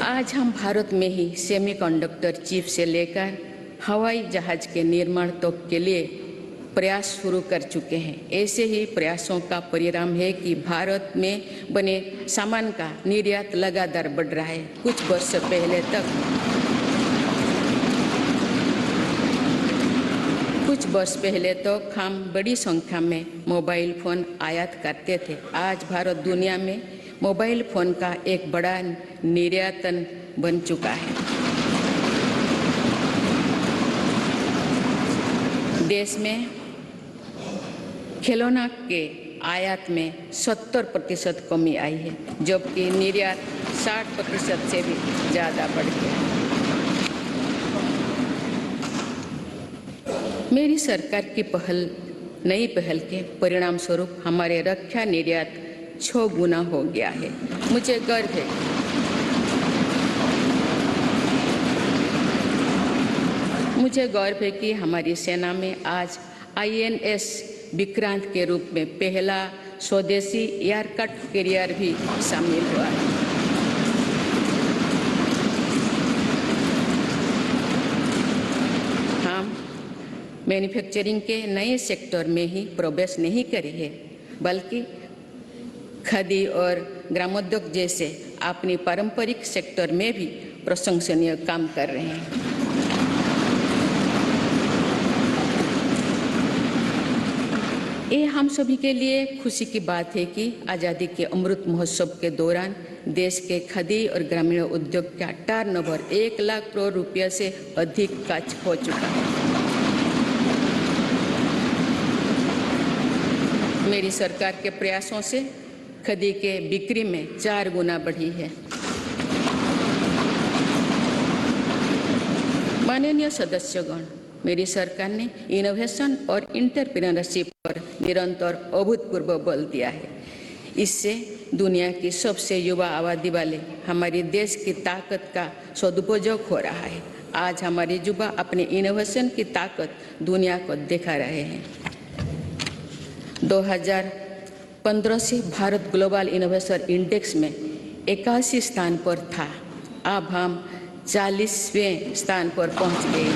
आज हम भारत में ही सेमीकंडक्टर चिप से लेकर हवाई जहाज के निर्माण तक के लिए प्रयास शुरू कर चुके हैं। ऐसे ही प्रयासों का परिणाम है कि भारत में बने सामान का निर्यात लगातार बढ़ रहा है। कुछ वर्ष पहले तक हम बड़ी संख्या में मोबाइल फोन आयात करते थे। आज भारत दुनिया में मोबाइल फोन का एक बड़ा निर्यातन बन चुका है। देश में खिलौना के आयात में 70% कमी आई है, जबकि निर्यात 60% से भी ज़्यादा बढ़ गया है। मेरी सरकार की नई पहल के परिणाम स्वरूप हमारे रक्षा निर्यात 6 गुना हो गया है। मुझे गर्व है कि हमारी सेना में आज INS विक्रांत के रूप में पहला स्वदेशी एयरक्राफ्ट कैरियर भी शामिल हुआ है। हम मैन्युफैक्चरिंग के नए सेक्टर में ही प्रवेश नहीं करे हैं, बल्कि खादी और ग्रामोद्योग जैसे अपनी पारंपरिक सेक्टर में भी प्रशंसनीय काम कर रहे हैं। ये हम सभी के लिए खुशी की बात है कि आज़ादी के अमृत महोत्सव के दौरान देश के खादी और ग्रामीण उद्योग का टर्नओवर 1 लाख करोड़ रुपये से अधिक का हो चुका है। मेरी सरकार के प्रयासों से खादी के बिक्री में 4 गुना बढ़ी है। माननीय सदस्यगण, मेरी सरकार ने इनोवेशन और एंटरप्रेन्योरशिप पर निरंतर अभूतपूर्व बल दिया है। इससे दुनिया की सबसे युवा आबादी वाले हमारे देश की ताकत का सदुपयोग हो रहा है। आज हमारे युवा अपने इनोवेशन की ताकत दुनिया को दिखा रहे हैं। 2015 से भारत ग्लोबल इनोवेशन इंडेक्स में 81 स्थान पर था। अब हम 40वें स्थान पर पहुंच गए।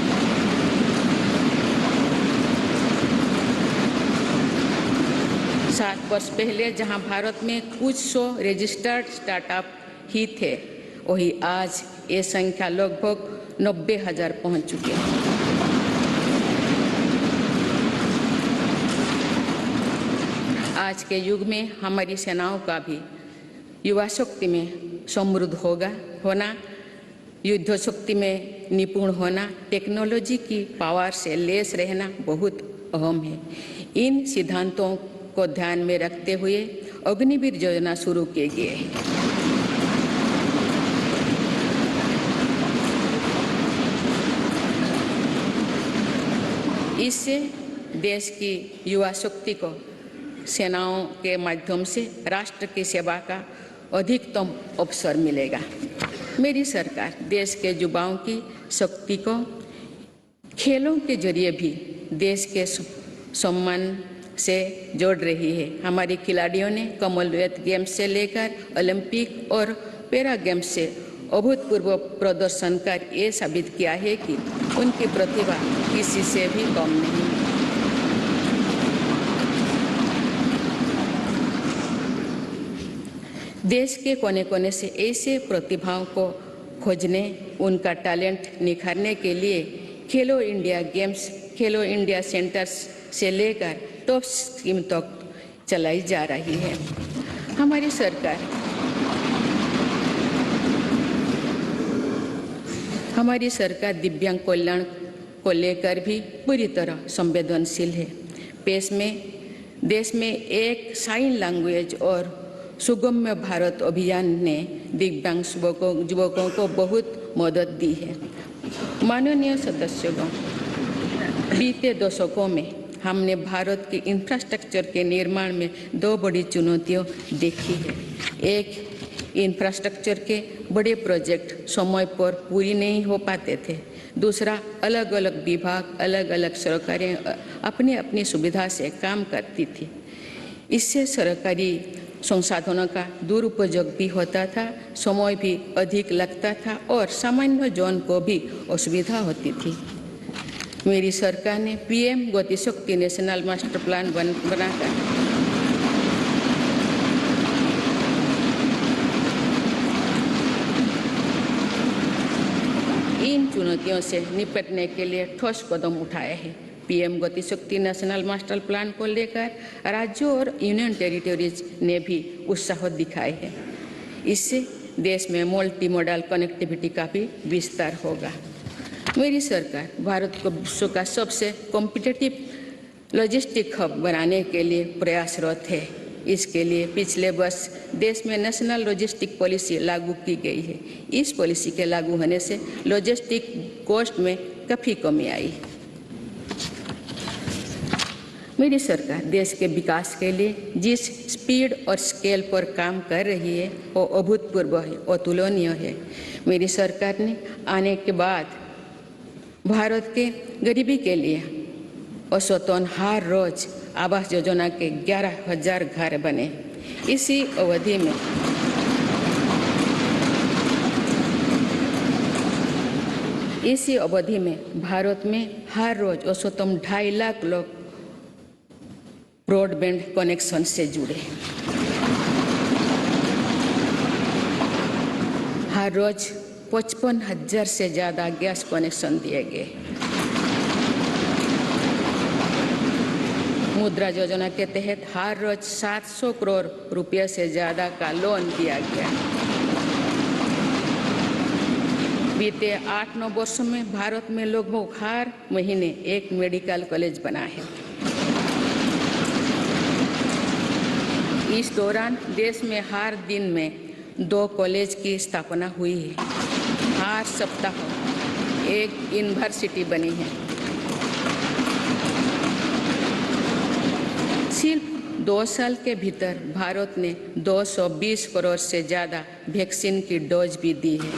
7 वर्ष पहले जहां भारत में कुछ 100 रजिस्टर्ड स्टार्टअप ही थे, वही आज ये संख्या लगभग 90,000 पहुंच चुके हैं। आज के युग में हमारी सेनाओं का भी युवा शक्ति में समृद्ध होना, युद्ध शक्ति में निपुण होना, टेक्नोलॉजी की पावर से लेस रहना बहुत अहम है। इन सिद्धांतों को ध्यान में रखते हुए अग्निवीर योजना शुरू की गई है। इससे देश की युवा शक्ति को सेनाओं के माध्यम से राष्ट्र की सेवा का अधिकतम अवसर मिलेगा। मेरी सरकार देश के युवाओं की शक्ति को खेलों के जरिए भी देश के सम्मान से जोड़ रही है। हमारे खिलाड़ियों ने कॉमनवेल्थ गेम्स से लेकर ओलंपिक और पैरा गेम्स से अभूतपूर्व प्रदर्शन कर ये साबित किया है कि उनकी प्रतिभा किसी से भी कम नहीं है। देश के कोने कोने से ऐसे प्रतिभाओं को खोजने, उनका टैलेंट निखारने के लिए खेलो इंडिया गेम्स, खेलो इंडिया सेंटर्स से लेकर टॉप स्कीम तक चलाई जा रही है। हमारी सरकार दिव्यांग कल्याण को लेकर भी पूरी तरह संवेदनशील है। देश में एक साइन लैंग्वेज और सुगम्य भारत अभियान ने दिव्यांग युवकों को बहुत मदद दी है। माननीय सदस्यगण, बीते दशकों में हमने भारत के इंफ्रास्ट्रक्चर के निर्माण में दो बड़ी चुनौतियां देखी है। एक, इंफ्रास्ट्रक्चर के बड़े प्रोजेक्ट समय पर पूरी नहीं हो पाते थे। दूसरा, अलग अलग विभाग, अलग अलग सरकारें अपनी अपनी सुविधा से काम करती थी। इससे सरकारी संसाधनों का दुरुपयोग भी होता था, समय भी अधिक लगता था और सामान्य जन को भी असुविधा होती थी। मेरी सरकार ने पीएम गति शक्ति नेशनल मास्टर प्लान बनाकर इन चुनौतियों से निपटने के लिए ठोस कदम उठाए हैं। पीएम गति शक्ति नेशनल मास्टर प्लान को लेकर राज्यों और यूनियन टेरिटोरीज ने भी उत्साह दिखाए हैं। इससे देश में मल्टी मॉडल कनेक्टिविटी का भी विस्तार होगा। मेरी सरकार भारत को विश्व का सबसे कॉम्पिटिटिव लॉजिस्टिक हब बनाने के लिए प्रयासरत है। इसके लिए पिछले वर्ष देश में नेशनल लॉजिस्टिक पॉलिसी लागू की गई है। इस पॉलिसी के लागू होने से लॉजिस्टिक कॉस्ट में काफ़ी कमी आई। मेरी सरकार देश के विकास के लिए जिस स्पीड और स्केल पर काम कर रही है वो अभूतपूर्व है, अतुलनीय है। मेरी सरकार ने आने के बाद भारत के गरीबी के लिए औसतन हर रोज आवास योजना के 11,000 घर बने। इसी अवधि में भारत में हर रोज औसतन 2.5 लाख लोग ब्रॉडबैंड कनेक्शन से जुड़े। हर रोज 55,000 से ज़्यादा गैस कनेक्शन दिए गए। मुद्रा योजना के तहत हर रोज 700 करोड़ रुपये से ज़्यादा का लोन दिया गया। बीते 8-9 वर्षों में भारत में लगभग हर महीने एक मेडिकल कॉलेज बना है। इस दौरान देश में हर दिन में 2 कॉलेज की स्थापना हुई है। हर सप्ताह एक यूनिवर्सिटी बनी है। सिर्फ 2 साल के भीतर भारत ने 220 करोड़ से ज़्यादा वैक्सीन की डोज भी दी है।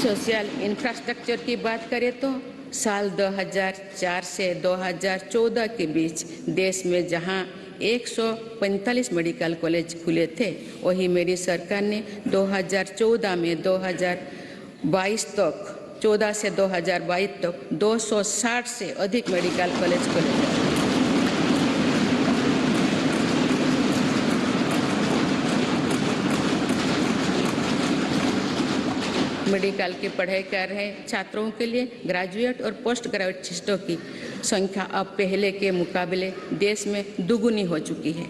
सोशल इंफ्रास्ट्रक्चर की बात करें तो साल 2004 से 2014 के बीच देश में जहां 145 मेडिकल कॉलेज खुले थे, वही मेरी सरकार ने 2014 में 2022 तक 260 से अधिक मेडिकल कॉलेज खोले। मेडिकल की पढ़ाई कर रहे छात्रों के लिए ग्रेजुएट और पोस्ट ग्रेजुएट छात्रों की संख्या अब पहले के मुकाबले देश में दुगुनी हो चुकी है।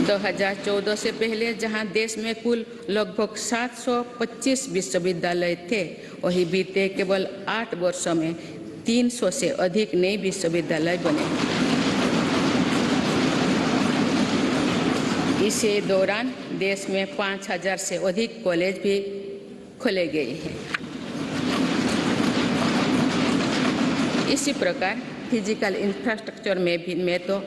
2014 से पहले जहां देश में कुल लगभग 725 विश्वविद्यालय थे, वही बीते केवल 8 वर्षों में 300 से अधिक नए विश्वविद्यालय बने। इसी दौरान देश में 5,000 से अधिक कॉलेज भी खोले गए हैं। इसी प्रकार फिजिकल इंफ्रास्ट्रक्चर में तो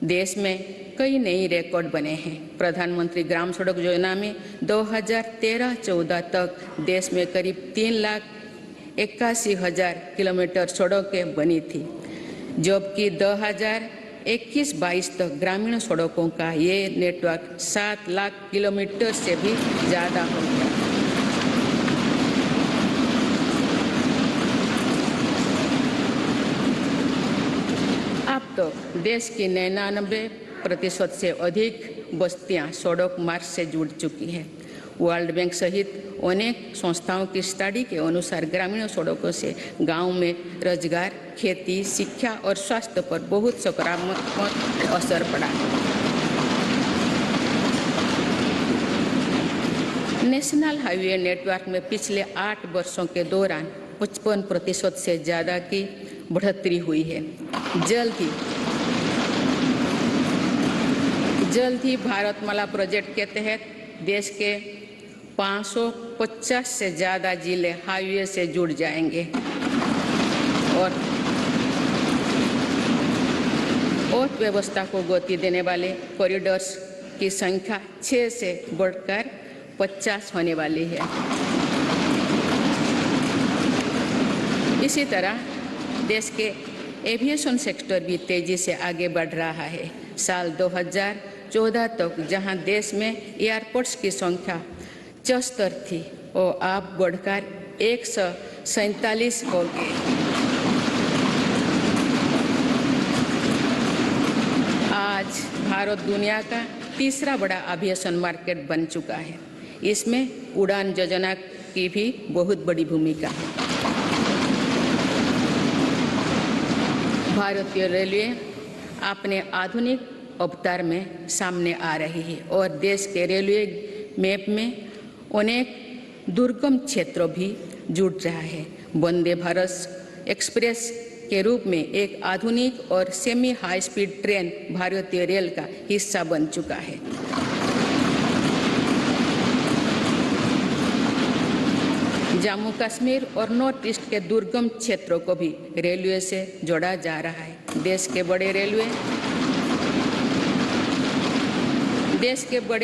देश में कई नई रिकॉर्ड बने हैं। प्रधानमंत्री ग्राम सड़क योजना में 2013-14 तक देश में करीब 3,81,000 किलोमीटर सड़कें बनी थी। जबकि 2021-22 तक ग्रामीण सड़कों का ये नेटवर्क 7 लाख किलोमीटर से भी ज़्यादा हो गया। अब तक देश की 99% से अधिक बस्तियां सड़क मार्ग से जुड़ चुकी हैं। वर्ल्ड बैंक सहित अनेक संस्थाओं की स्टडी के अनुसार ग्रामीण सड़कों से गांव में रोजगार, खेती, शिक्षा और स्वास्थ्य पर बहुत सकारात्मक असर पड़ा। नेशनल हाईवे नेटवर्क में पिछले 8 वर्षों के दौरान 55% से ज़्यादा की बढ़ोतरी हुई है। जल्द ही भारतमाला प्रोजेक्ट के तहत देश के 550 से ज़्यादा जिले हाईवे से जुड़ जाएंगे और अर्थव्यवस्था को गति देने वाले कॉरिडोर्स की संख्या 6 से बढ़कर 50 होने वाली है। इसी तरह देश के एविएशन सेक्टर भी तेजी से आगे बढ़ रहा है। साल 2014 तक जहां देश में एयरपोर्ट्स की संख्या 74 थी और अब बढ़कर 147 हो गए। आज भारत दुनिया का तीसरा बड़ा एविएशन मार्केट बन चुका है। इसमें उड़ान योजना की भी बहुत बड़ी भूमिका है। भारतीय रेलवे अपने आधुनिक अवतार में सामने आ रही है और देश के रेलवे मैप में अनेक दुर्गम क्षेत्रों भी जुड़ रहा है। वंदे भारत एक्सप्रेस के रूप में एक आधुनिक और सेमी हाई स्पीड ट्रेन भारतीय रेल का हिस्सा बन चुका है। जम्मू कश्मीर और नॉर्थ ईस्ट के दुर्गम क्षेत्रों को भी रेलवे से जोड़ा जा रहा है। देश के बड़े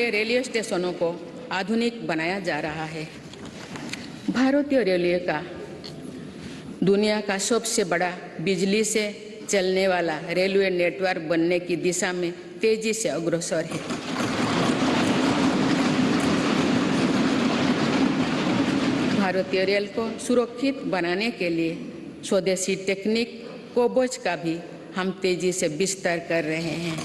रेलवे स्टेशनों को आधुनिक बनाया जा रहा है। भारतीय रेलवे का दुनिया का सबसे बड़ा बिजली से चलने वाला रेलवे नेटवर्क बनने की दिशा में तेजी से अग्रसर है। भारतीय रेल को सुरक्षित बनाने के लिए स्वदेशी टेक्निक कोबोज का भी हम तेजी से विस्तार कर रहे हैं।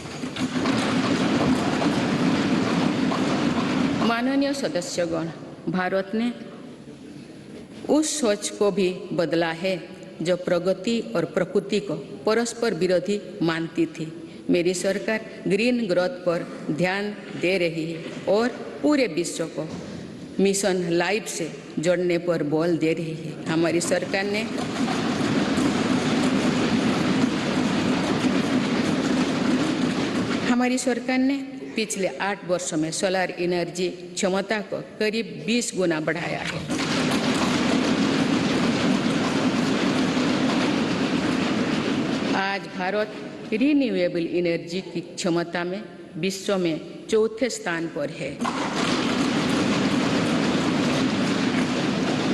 माननीय सदस्यगण, भारत ने उस सोच को भी बदला है जो प्रगति और प्रकृति को परस्पर विरोधी मानती थी। मेरी सरकार ग्रीन ग्रोथ पर ध्यान दे रही है और पूरे विश्व को मिशन लाइफ से जोड़ने पर बल दे रही है। हमारी सरकार ने पिछले 8 वर्षों में सोलर एनर्जी क्षमता को करीब 20 गुना बढ़ाया है। आज भारत रिन्यूएबल एनर्जी की क्षमता में विश्व में 4थे स्थान पर है।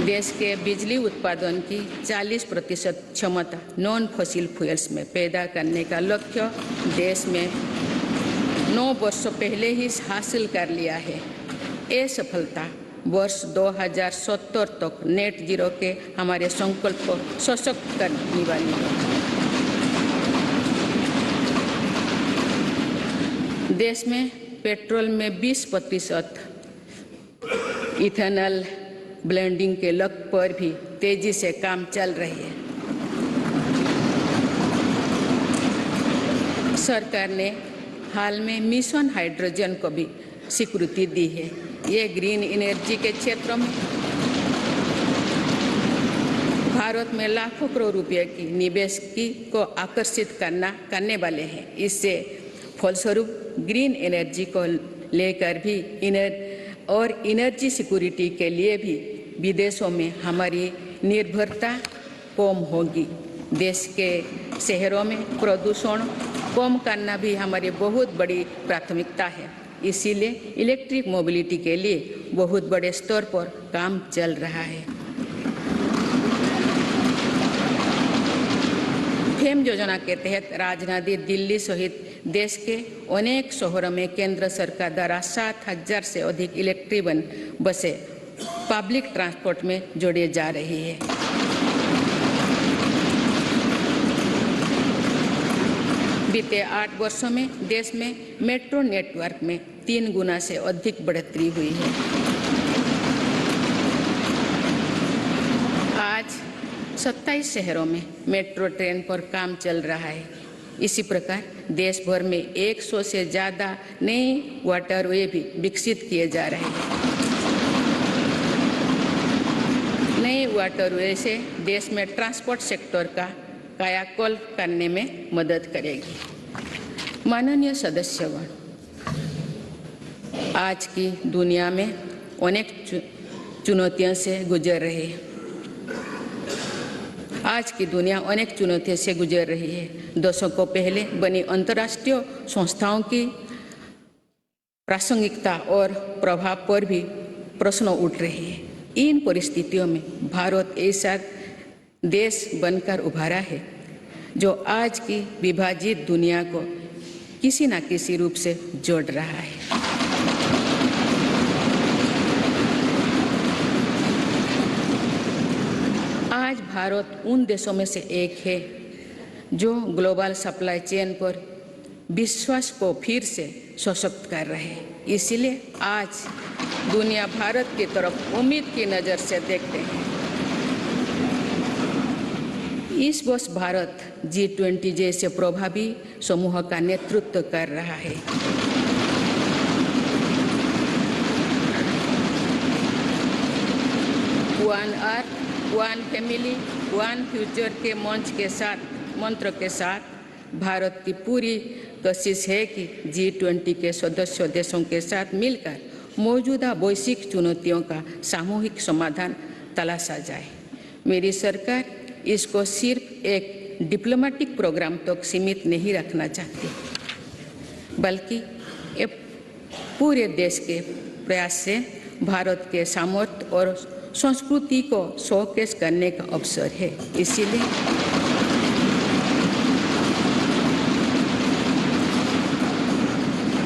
देश के बिजली उत्पादन की 40% क्षमता नॉन फॉसिल फ्यूल्स में पैदा करने का लक्ष्य देश में 9 वर्षों पहले ही हासिल कर लिया है। ये सफलता वर्ष 2070 तक नेट जीरो के हमारे संकल्प को सशक्त करने वाली है। देश में पेट्रोल में 20% इथेनॉल ब्लेंडिंग के लक्ष्य पर भी तेजी से काम चल रही है। सरकार ने हाल में मिशन हाइड्रोजन को भी स्वीकृति दी है। ये ग्रीन एनर्जी के क्षेत्र में भारत में लाखों करोड़ रुपए की निवेश को आकर्षित करने वाले हैं। इससे फलस्वरूप ग्रीन एनर्जी को लेकर भी एनर्जी सिक्योरिटी के लिए भी विदेशों में हमारी निर्भरता कम होगी। देश के शहरों में प्रदूषण कम करना भी हमारी बहुत बड़ी प्राथमिकता है। इसीलिए इलेक्ट्रिक मोबिलिटी के लिए बहुत बड़े स्तर पर काम चल रहा है। फेम योजना के तहत राजधानी दिल्ली सहित देश के अनेक शहरों में केंद्र सरकार द्वारा 7,000 से अधिक इलेक्ट्रिक बसें पब्लिक ट्रांसपोर्ट में जोड़ी जा रही है। बीते 8 वर्षों में देश में मेट्रो नेटवर्क में 3 गुना से अधिक बढ़ोतरी हुई है। आज 27 शहरों में मेट्रो ट्रेन पर काम चल रहा है। इसी प्रकार देश भर में 100 से ज़्यादा नए वाटरवे भी विकसित किए जा रहे हैं। नए वाटरवे से देश में ट्रांसपोर्ट सेक्टर का कायाकल्प करने में मदद करेगी। माननीय सदस्यगण, आज की दुनिया में अनेक चुनौतियों से गुजर रही है। आज की दुनिया अनेक चुनौतियों से गुजर रही है। दशकों पहले बनी अंतर्राष्ट्रीय संस्थाओं की प्रासंगिकता और प्रभाव पर भी प्रश्न उठ रहे हैं। इन परिस्थितियों में भारत ऐसा देश बनकर उभरा है जो आज की विभाजित दुनिया को किसी न किसी रूप से जोड़ रहा है। आज भारत उन देशों में से एक है जो ग्लोबल सप्लाई चेन पर विश्वास को फिर से सशक्त कर रहे हैं। इसलिए आज दुनिया भारत की तरफ उम्मीद की नज़र से देखते हैं। इस वर्ष भारत G20 जैसे प्रभावी समूह का नेतृत्व कर रहा है। One earth, one family, one future के मंत्र के साथ भारत की पूरी कोशिश है कि G20 के सदस्य देशों के साथ मिलकर मौजूदा वैश्विक चुनौतियों का सामूहिक समाधान तलाशा जाए। मेरी सरकार इसको सिर्फ एक डिप्लोमेटिक प्रोग्राम तक सीमित नहीं रखना चाहती, बल्कि ये पूरे देश के प्रयास से भारत के सामर्थ्य और संस्कृति को शोकेस करने का अवसर है।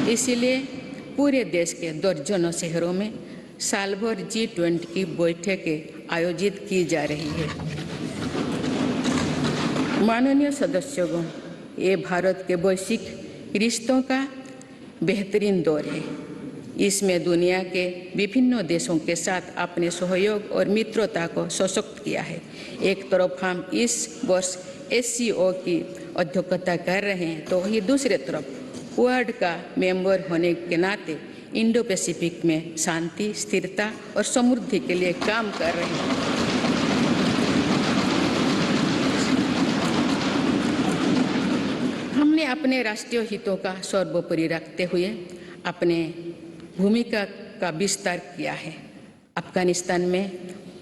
इसीलिए पूरे देश के दर्जनों शहरों में साल भर G20 की बैठकें आयोजित की जा रही है। माननीय सदस्यगण, ये भारत के वैश्विक रिश्तों का बेहतरीन दौर है। इसमें दुनिया के विभिन्न देशों के साथ अपने सहयोग और मित्रता को सशक्त किया है। एक तरफ हम इस वर्ष SCO की अध्यक्षता कर रहे हैं, तो वही दूसरी तरफ वर्ल्ड का मेंबर होने के नाते इंडो पैसिफिक में शांति, स्थिरता और समृद्धि के लिए काम कर रहे हैं। हमने अपने राष्ट्रीय हितों का सर्वोपरि रखते हुए अपने भूमिका का विस्तार किया है। अफगानिस्तान में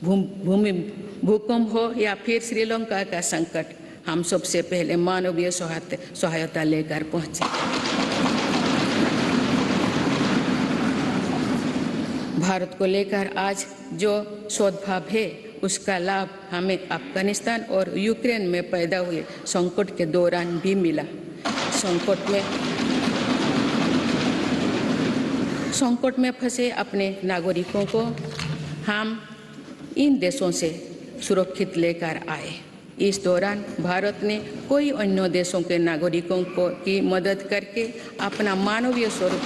भूकंप हो या फिर श्रीलंका का संकट, हम सबसे पहले मानवीय सहायता लेकर पहुंचे। भारत को लेकर आज जो सद्भाव है, उसका लाभ हमें अफगानिस्तान और यूक्रेन में पैदा हुए संकट के दौरान भी मिला। संकट में फंसे अपने नागरिकों को हम इन देशों से सुरक्षित लेकर आए। इस दौरान भारत ने कई अन्य देशों के नागरिकों की मदद करके अपना मानवीय स्वरूप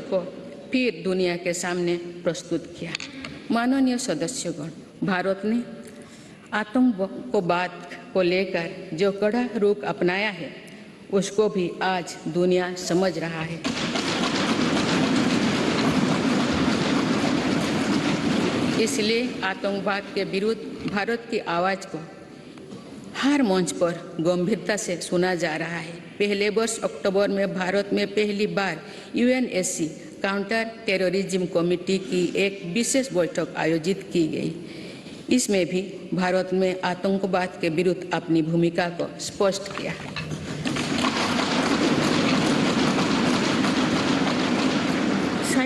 को फिर दुनिया के सामने प्रस्तुत किया। माननीय सदस्यगण, भारत ने आतंकवाद को लेकर जो कड़ा रुख अपनाया है, उसको भी आज दुनिया समझ रहा है। इसलिए आतंकवाद के विरुद्ध भारत की आवाज़ को हर मंच पर गंभीरता से सुना जा रहा है। पहले वर्ष अक्टूबर में भारत में पहली बार UNSC काउंटर टेररिज्म कमेटी की एक विशेष बैठक आयोजित की गई। इसमें भी भारत में आतंकवाद के विरुद्ध अपनी भूमिका को स्पष्ट किया।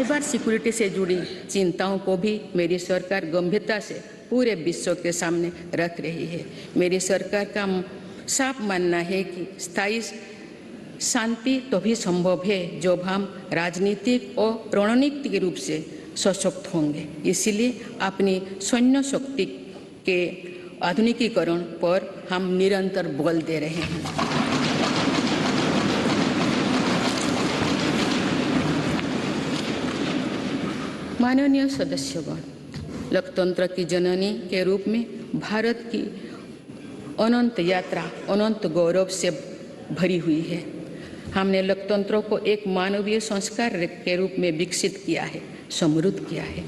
साइबर सिक्योरिटी से जुड़ी चिंताओं को भी मेरी सरकार गंभीरता से पूरे विश्व के सामने रख रही है। मेरी सरकार का साफ मानना है कि स्थायी शांति तभी संभव है जब हम राजनीतिक और रणनीतिक रूप से सशक्त होंगे। इसलिए अपनी सैन्य शक्ति के आधुनिकीकरण पर हम निरंतर बल दे रहे हैं। माननीय सदस्यगण, लोकतंत्र की जननी के रूप में भारत की अनंत यात्रा अनंत गौरव से भरी हुई है। हमने लोकतंत्र को एक मानवीय संस्कार के रूप में विकसित किया है, समृद्ध किया है।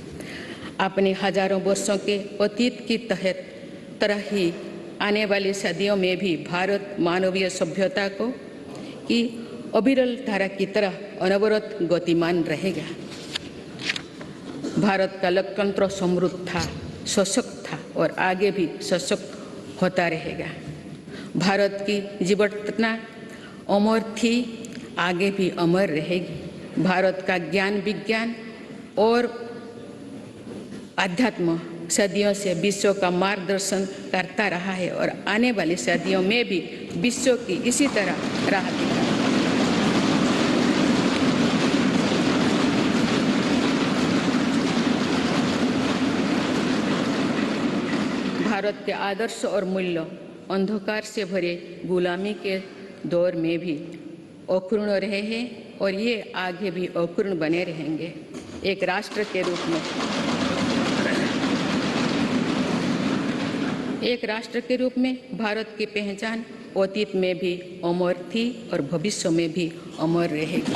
अपने हजारों वर्षों के अतीत की तरह ही आने वाली सदियों में भी भारत मानवीय सभ्यता को की अविरल धारा की तरह अनवरत गतिमान रहेगा। भारत का लोकतंत्र समृद्ध था, सशक्त था और आगे भी सशक्त होता रहेगा। भारत की जीवटता अमर थी, आगे भी अमर रहेगी। भारत का ज्ञान विज्ञान और अध्यात्म सदियों से विश्व का मार्गदर्शन करता रहा है और आने वाली सदियों में भी विश्व की इसी तरह राह दिखाएगा। भारत के आदर्श और मूल्य अंधकार से भरे गुलामी के दौर में भी अपूर्ण रहे हैं और ये आगे भी अपूर्ण बने रहेंगे। एक राष्ट्र के रूप में भारत की पहचान अतीत में भी अमर थी और भविष्य में भी अमर रहेगी।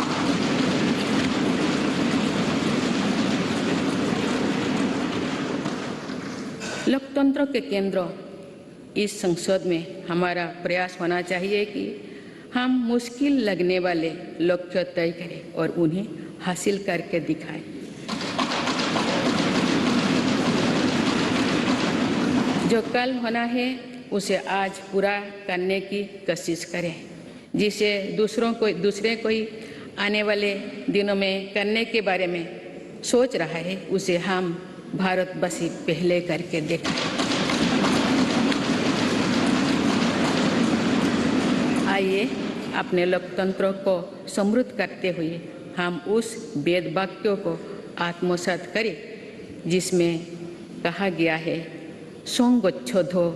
लोकतंत्र के केंद्र इस संसद में हमारा प्रयास होना चाहिए कि हम मुश्किल लगने वाले लक्ष्य तय करें और उन्हें हासिल करके दिखाएं। जो कल होना है उसे आज पूरा करने की कोशिश करें। जिसे दूसरे कोई आने वाले दिनों में करने के बारे में सोच रहा है उसे हम भारतवासी पहले करके देखें। आइए अपने लोकतंत्र को समृद्ध करते हुए हम उस वेद वाक्यों को आत्मसात करें जिसमें कहा गया है, सों गच्छोधो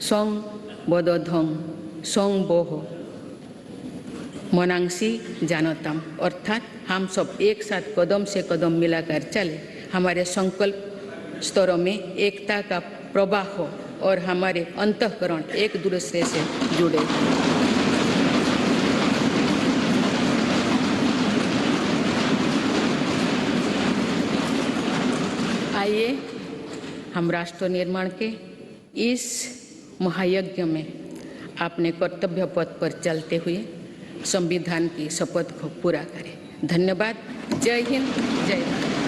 सों बोधोधं सों बोहो मनांसी जानतम। अर्थात हम सब एक साथ कदम से कदम मिलाकर चले, हमारे संकल्प स्तरों में एकता का प्रवाह हो और हमारे अंतःकरण एक दूसरे से जुड़े। आइए हम राष्ट्र निर्माण के इस महायज्ञ में अपने कर्तव्य पथ पर चलते हुए संविधान की शपथ को पूरा करें। धन्यवाद। जय हिंद, जय भारत।